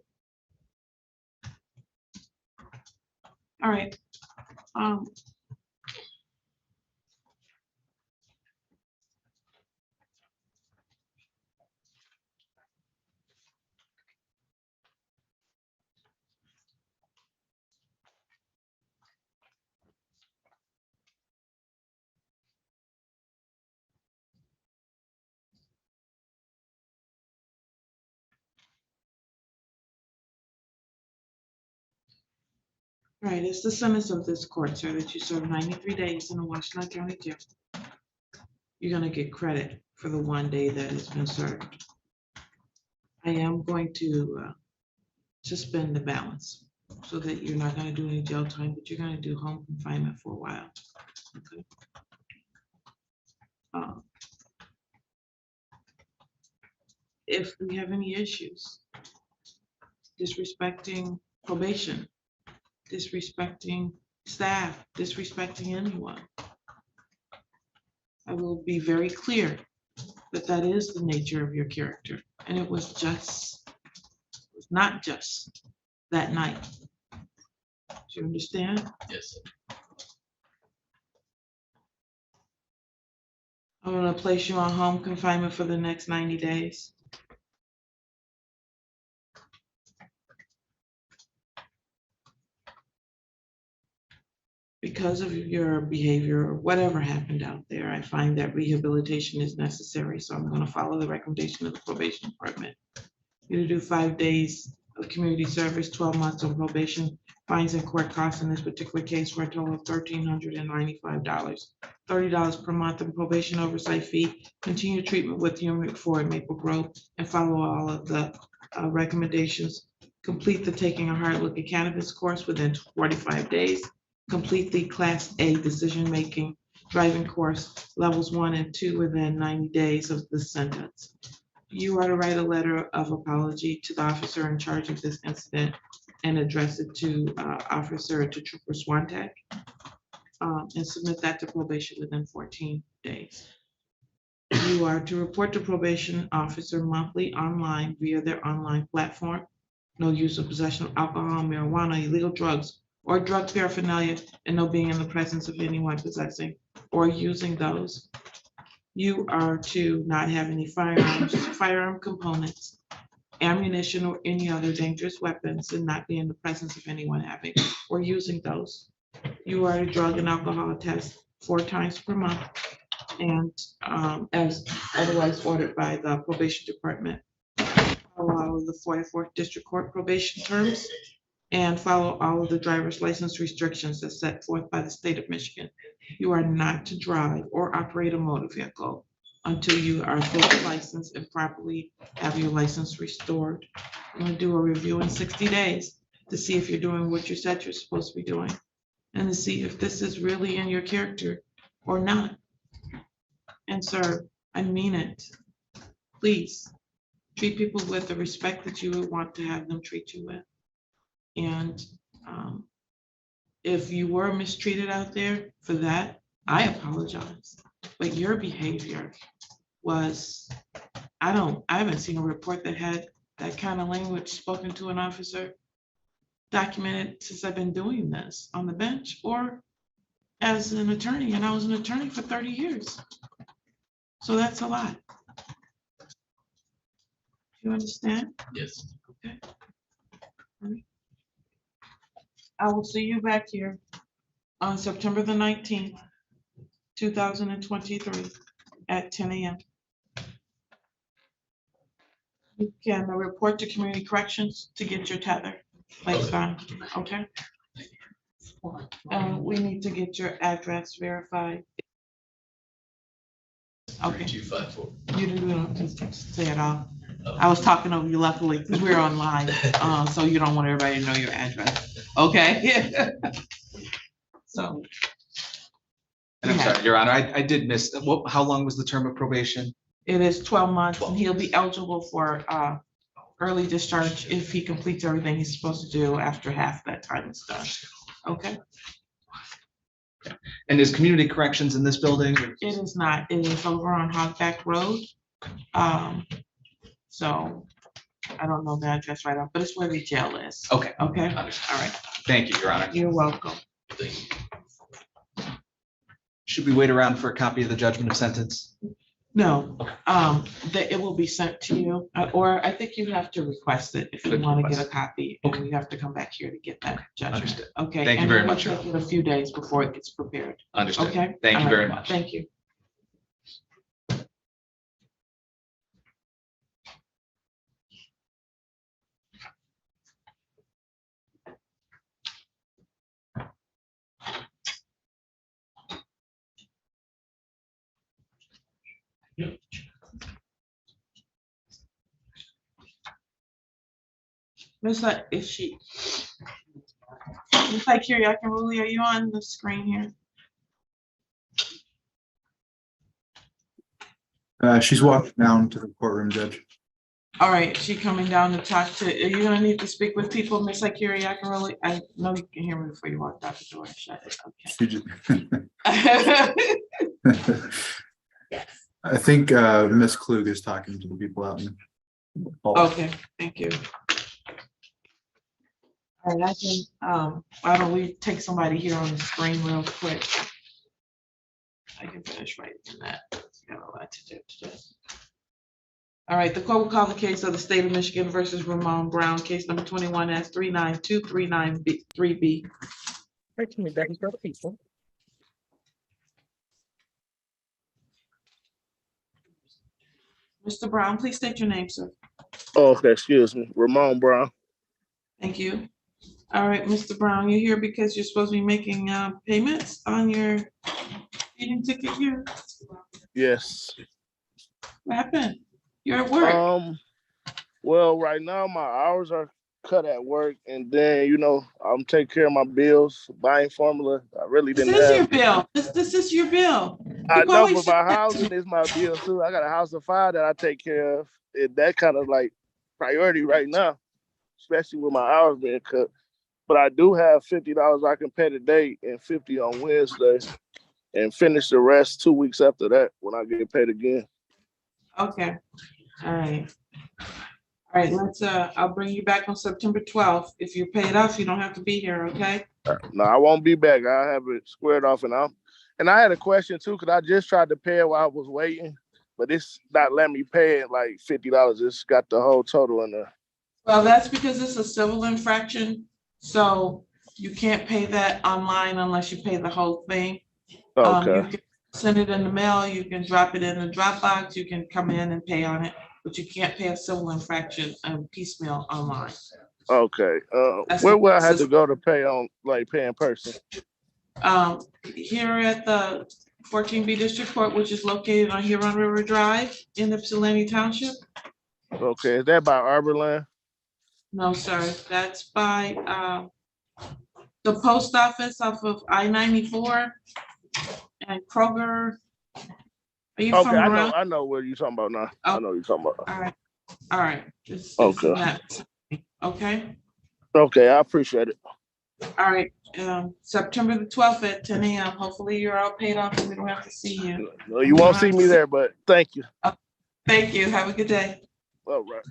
All right. Right, it's the sentence of this court, sir, that you serve 93 days in the Washington County Jail. You're gonna get credit for the 1 day that has been served. I am going to suspend the balance so that you're not gonna do any jail time, but you're gonna do home confinement for a while. Okay. If we have any issues disrespecting probation, disrespecting staff, disrespecting anyone, I will be very clear that that is the nature of your character. And it was not just that night. Do you understand? Yes. I'm gonna place you on home confinement for the next 90 days. Because of your behavior or whatever happened out there, I find that rehabilitation is necessary. So I'm gonna follow the recommendation of the probation department. You to do 5 days of community service, 12 months of probation, fines and court costs in this particular case for a total of $1,395, $30 per month in probation oversight fee, continue treatment with Unit 4 at Maple Grove, and follow all of the recommendations. Complete the Taking a Hard Look at Cannabis course within 45 days. Complete the Class A decision-making driving course, levels 1 and 2 within 90 days of the sentence. You are to write a letter of apology to the officer in charge of this incident and address it to Trooper Swantek, and submit that to probation within 14 days. You are to report to probation officer monthly online via their online platform. No use of possession of alcohol, marijuana, illegal drugs, or drug paraphernalia, and no being in the presence of anyone possessing or using those. You are to not have any firearms, firearm components, ammunition, or any other dangerous weapons, and not be in the presence of anyone having or using those. You are to drug and alcohol test 4 times per month, and as otherwise ordered by the probation department. Follow all of the 44th District Court probation terms, and follow all of the driver's license restrictions as set forth by the state of Michigan. You are not to drive or operate a motor vehicle until you are fully licensed and properly have your license restored. I'm gonna do a review in 60 days to see if you're doing what you said you're supposed to be doing, and to see if this is really in your character or not. And sir, I mean it. Please treat people with the respect that you would want to have them treat you with. And if you were mistreated out there for that, I apologize. But your behavior was, I haven't seen a report that had that kind of language spoken to an officer documented since I've been doing this on the bench or as an attorney, and I was an attorney for 30 years. So that's a lot. You understand? Yes. Okay. I will see you back here on September the 19th, 2023 at 10 a.m. You can report to community corrections to get your tether placed on, okay? We need to get your address verified. Okay. 3254. You didn't say it all. I was talking over you luckily because we're online, so you don't want everybody to know your address. Okay. So. And I'm sorry, Your Honor, I did miss, how long was the term of probation? It is 12 months and he'll be eligible for early discharge if he completes everything he's supposed to do after half that time is done. Okay. And is community corrections in this building? It is not. It is over on Hogback Road. So I don't know the address right off, but it's where the jail is. Okay. Okay. Understood. All right. Thank you, Your Honor. You're welcome. Should we wait around for a copy of the judgment of sentence? No, that it will be sent to you, or I think you have to request it if you want to get a copy. And you have to come back here to get that judgment. Understood. Okay. Thank you very much, And Your it will take it a few days before it gets prepared. Understood. Okay. Thank All you right. very much. Thank you. Miss, is she? Miss Kyriakin, are you on the screen here? She's walked down to the courtroom, Judge. All right, she coming down to talk to, are you gonna need to speak with people, Miss Kyriakin? I know you can hear me before you walked out the door. Shut it, She just. okay. I think Miss Klug is talking to the people out in the hall. Okay, thank you. All right, I can, why don't we take somebody here on the screen real quick? I can finish writing that. Got a lot to do today. All right, the court will call the case of the state of Michigan versus Ramon Brown, case number 21-39239B3B. Right to me, Becky, for the people. Mr. Brown, please state your name, sir. Oh, okay, excuse me, Ramon Brown. Thank you. All right, Mr. Brown, you're here because you're supposed to be making payments on your speeding ticket here. Yes. What happened? You're at work. Well, right now my hours are cut at work, and then I'm taking care of my bills, buying formula. I really This didn't is have. your bill. This is your bill. I You know, always but my say that. housing is my bill too. I got a house of 5 that I take care of. And that kind of like priority right now, especially with my hours being cut. But I do have $50 I can pay today and $50 on Wednesday, and finish the rest 2 weeks after that when I get paid again. Okay. All right. All right, let's I'll bring you back on September 12th. If you pay it off, you don't have to be here, okay? No, I won't be back. I have it squared off, and I had a question too, because I just tried to pay it while I was waiting, but it's not letting me pay it like $50. It's got the whole total in there. Well, that's because it's a civil infraction, so you can't pay that online unless you pay the whole thing. Okay. You can send it in the mail, you can drop it in the Dropbox, you can come in and pay on it, but you can't pay a civil infraction piecemeal online. Okay. Where will I have to go to pay in person? Here at the 14B District Court, which is located on Huron River Drive in Ypsilanti Township. Okay, is that by Arborland? No, sir, that's by the post office off of I-94 and Kroger. Are you from around? I know what you're talking about now. Oh. I know what you're talking about. All right. This Okay. is that. Okay. Okay, I appreciate it. All right. September the 12th at 10 a.m. Hopefully you're all paid off and we don't have to see you. No, you won't see me there, but thank you. Thank you. Have a good day. All right.